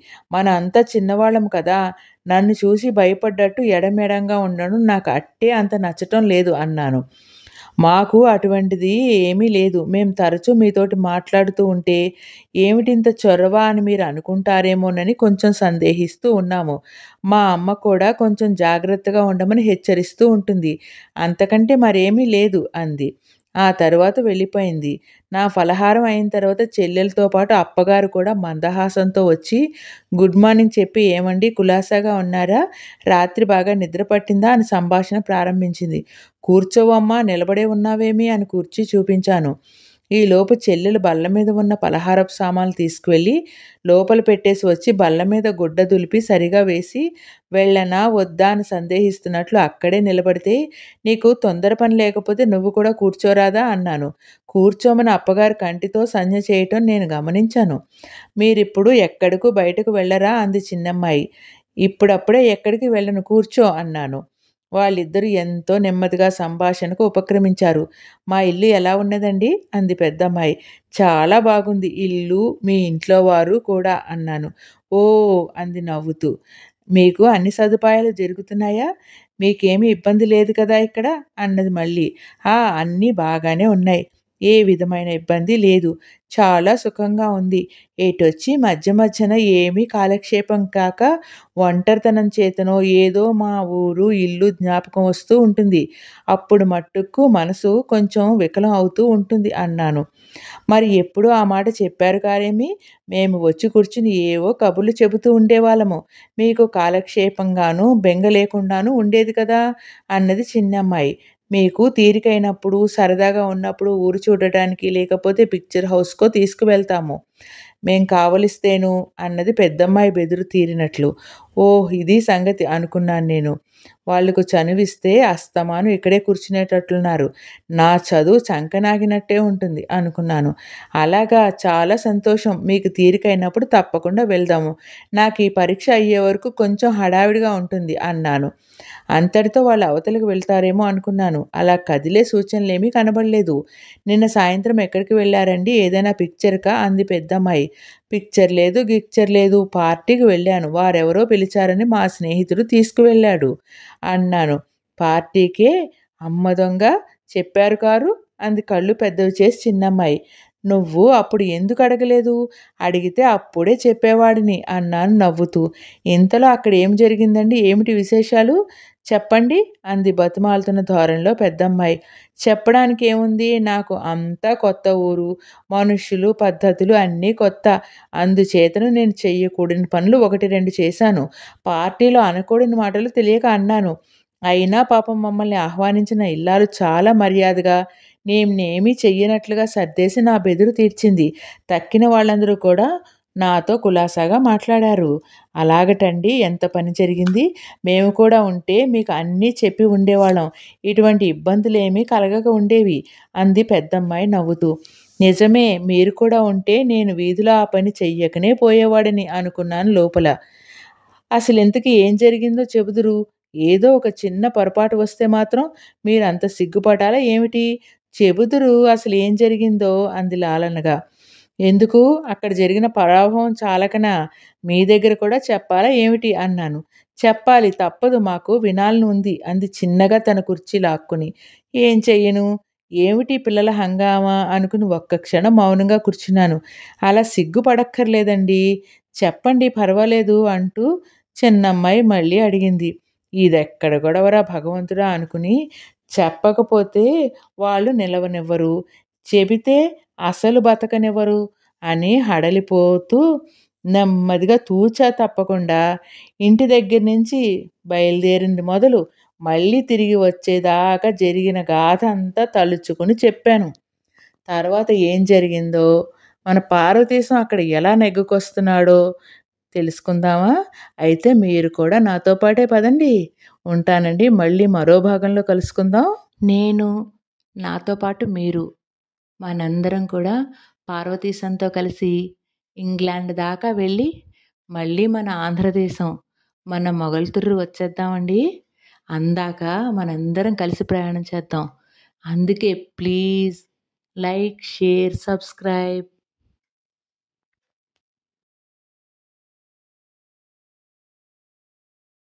అంతా చిన్నవాళ్ళం కదా! నన్ను చూసి భయపడ్డట్టు ఎడమెడంగా ఉండడం నాకు అట్టే అంత నచ్చటం లేదు అన్నాను. మాకు అటువంటిది ఏమీ లేదు. మేం తరచూ మీతోటి మాట్లాడుతూ ఉంటే ఏమిటింత చొరవ అని మీరు అనుకుంటారేమోనని కొంచెం సందేహిస్తూ ఉన్నాము. మా అమ్మ కూడా కొంచెం జాగ్రత్తగా ఉండమని హెచ్చరిస్తూ ఉంటుంది. అంతకంటే మరేమీ లేదు అంది. ఆ తరువాత వెళ్ళిపోయింది. నా ఫలహారం అయిన తర్వాత చెల్లెలతో పాటు అప్పగారు కూడా మందహాసంతో వచ్చి గుడ్ మార్నింగ్ చెప్పి ఏమండి కులాసాగా ఉన్నారా? రాత్రి బాగా నిద్ర పట్టిందా అని సంభాషణ ప్రారంభించింది. కూర్చోవమ్మా, నిలబడే ఉన్నావేమి అని కుర్చీ చూపించాను. ఈలోపు చెల్లెలు బల్ల మీద ఉన్న పలహారపు సామాన్లు తీసుకువెళ్ళి లోపల పెట్టేసి వచ్చి బల్ల మీద గుడ్డ దులిపి సరిగా వేసి వెళ్ళనా వద్దా అని సందేహిస్తున్నట్లు అక్కడే నిలబడితే, నీకు తొందర పని లేకపోతే నువ్వు కూడా కూర్చోరాదా అన్నాను. కూర్చోమని అప్పగారు కంటితో సంజ్ఞ చేయటం నేను గమనించాను. మీరిప్పుడు ఎక్కడకు బయటకు వెళ్ళరా అంది చిన్నమ్మాయి. ఇప్పుడప్పుడే ఎక్కడికి వెళ్ళను, కూర్చో అన్నాను. వాళ్ళిద్దరూ ఎంతో నెమ్మదిగా సంభాషణకు ఉపక్రమించారు. మా ఇల్లు ఎలా ఉన్నదండి అంది పెద్దమ్మాయి. చాలా బాగుంది ఇల్లు, మీ ఇంట్లో వారు కూడా అన్నాను. ఓ అంది నవ్వుతూ. మీకు అన్ని సదుపాయాలు జరుగుతున్నాయా? మీకేమీ ఇబ్బంది లేదు కదా ఇక్కడ అన్నది మళ్ళీ. అన్నీ బాగానే ఉన్నాయి. ఏ విధమైన ఇబ్బంది లేదు. చాలా సుఖంగా ఉంది. ఎటొచ్చి మధ్యన ఏమీ కాలక్షేపం కాక ఒంటరితనం చేతనో ఏదో మా ఊరు ఇల్లు జ్ఞాపకం వస్తూ ఉంటుంది. అప్పుడు మట్టుకు మనసు కొంచెం వికలం అవుతూ ఉంటుంది అన్నాను. మరి ఎప్పుడూ ఆ మాట చెప్పారు కారేమి? మేము వచ్చి కూర్చుని ఏవో కబుర్లు చెబుతూ ఉండేవాళ్ళము. మీకు కాలక్షేపంగానూ బెంగ లేకుండానూ ఉండేది కదా అన్నది చిన్నమ్మాయి. మీకు తీరికైనప్పుడు సరదాగా ఉన్నప్పుడు ఊరు చూడటానికి లేకపోతే పిక్చర్ హౌస్కో తీసుకువెళ్తాము. మేం కావలిస్తేను అన్నది పెద్దమ్మాయి బెదురు తీరినట్లు. ఓహ్, ఇది సంగతి అనుకున్నాను నేను. వాళ్ళకు చనువిస్తే అస్తమాను ఇక్కడే కూర్చునేటట్లున్నారు. నా చదువు చంకనాగినట్టే ఉంటుంది అనుకున్నాను. అలాగా, చాలా సంతోషం. మీకు తీరికైనప్పుడు తప్పకుండా వెళ్దాము. నాకు ఈ పరీక్ష అయ్యే వరకు కొంచెం హడావిడిగా ఉంటుంది అన్నాను. అంతటితో వాళ్ళు అవతలికి వెళ్తారేమో అనుకున్నాను. అలా కదిలే సూచనలేమీ కనబడలేదు. నిన్న సాయంత్రం ఎక్కడికి వెళ్ళారండి? ఏదైనా పిక్చర్కా అంది పెద్దమ్మాయి. పిక్చర్ లేదు, గిక్చర్ లేదు. పార్టీకి వెళ్ళాను. వారెవరో పిలిచారని మా స్నేహితుడు తీసుకువెళ్ళాడు అన్నాను. పార్టీకే అమ్మ దొంగ చెప్పారు కారు అంది కళ్ళు పెద్దవి చేసి చిన్నమ్మాయి. నువ్వు అప్పుడు ఎందుకు అడగలేదు? అడిగితే అప్పుడే చెప్పేవాడిని అన్నాను నవ్వుతూ. ఇంతలో అక్కడ ఏం జరిగిందండి? ఏమిటి విశేషాలు? చెప్పండి అంది బతిమాలుతున్న ధోరణిలో పెద్దమ్మాయి. చెప్పడానికి ఏముంది? నాకు అంతా కొత్త ఊరు, మనుషులు, పద్ధతులు అన్నీ కొత్త. అందుచేతను నేను చెయ్యకూడని పనులు 1, 2 చేశాను. పార్టీలో అనకూడని మాటలు తెలియక అన్నాను. అయినా పాపం మమ్మల్ని ఆహ్వానించిన ఇల్లాలు చాలా మర్యాదగా, నేనేమీ చెయ్యనట్లుగా సర్దేసి నా బెదురు తీర్చింది. తక్కిన వాళ్ళందరూ కూడా నాతో కులాసాగా మాట్లాడారు. అలాగటండి ఎంత పని జరిగింది? మేము కూడా ఉంటే మీకు అన్నీ చెప్పి ఉండేవాళ్ళం. ఇటువంటి ఇబ్బందులేమీ కలగక ఉండేవి అంది పెద్దమ్మాయి నవ్వుతూ. నిజమే, మీరు కూడా ఉంటే నేను వీధిలో ఆ పని చెయ్యకనే పోయేవాడిని అనుకున్నాను లోపల. అసలింతకీ ఏం జరిగిందో చెబుదురు. ఏదో ఒక చిన్న పొరపాటు వస్తే మాత్రం మీరంత సిగ్గుపడాలా ఏమిటి? చెబుదురు అసలేం జరిగిందో అంది లాలనగా. ఎందుకు? అక్కడ జరిగిన పరాభవం చాలకనా? మీ దగ్గర కూడా చెప్పాలా ఏమిటి? అన్నాను. చెప్పాలి, తప్పదు, మాకు వినాలని ఉంది అంది చిన్నగా తన కుర్చీ లాక్కుని. ఏం చెయ్యను? ఏమిటి పిల్లల హంగామా అనుకుని ఒక్క క్షణం మౌనంగా కూర్చున్నాను. అలా సిగ్గుపడక్కర్లేదండి, చెప్పండి పర్వాలేదు అంటూ చిన్నమ్మాయి మళ్ళీ అడిగింది. ఇదెక్కడ గొడవరా భగవంతుడా అనుకుని చెప్పకపోతే వాళ్ళు నిలవనివ్వరు, చెబితే అసలు బతకనివ్వరు అని హడలిపోతూ నెమ్మదిగా తూచా తప్పకుండా ఇంటి దగ్గర నుంచి బయలుదేరింది మొదలు మళ్ళీ తిరిగి వచ్చేదాకా జరిగిన గాథ అంతా తలుచుకుని చెప్పాను. తర్వాత ఏం జరిగిందో, మన పార్వతీశం అక్కడ ఎలా నెగ్గుకొస్తున్నాడో తెలుసుకుందామా? అయితే మీరు కూడా నాతో పాటే పదండి. ఉంటానండి. మళ్ళీ మరో భాగంలో కలుసుకుందాం. నేను, నాతో పాటు మీరు, మనందరం కూడా పార్వతీశంతో కలిసి ఇంగ్లాండ్ దాకా వెళ్ళి మళ్ళీ మన ఆంధ్రదేశం, మన మొగల్తూరు వచ్చేద్దామండి. అందాక మనందరం కలిసి ప్రయాణం చేద్దాం. అందుకే ప్లీజ్ లైక్, షేర్, సబ్స్క్రైబ్.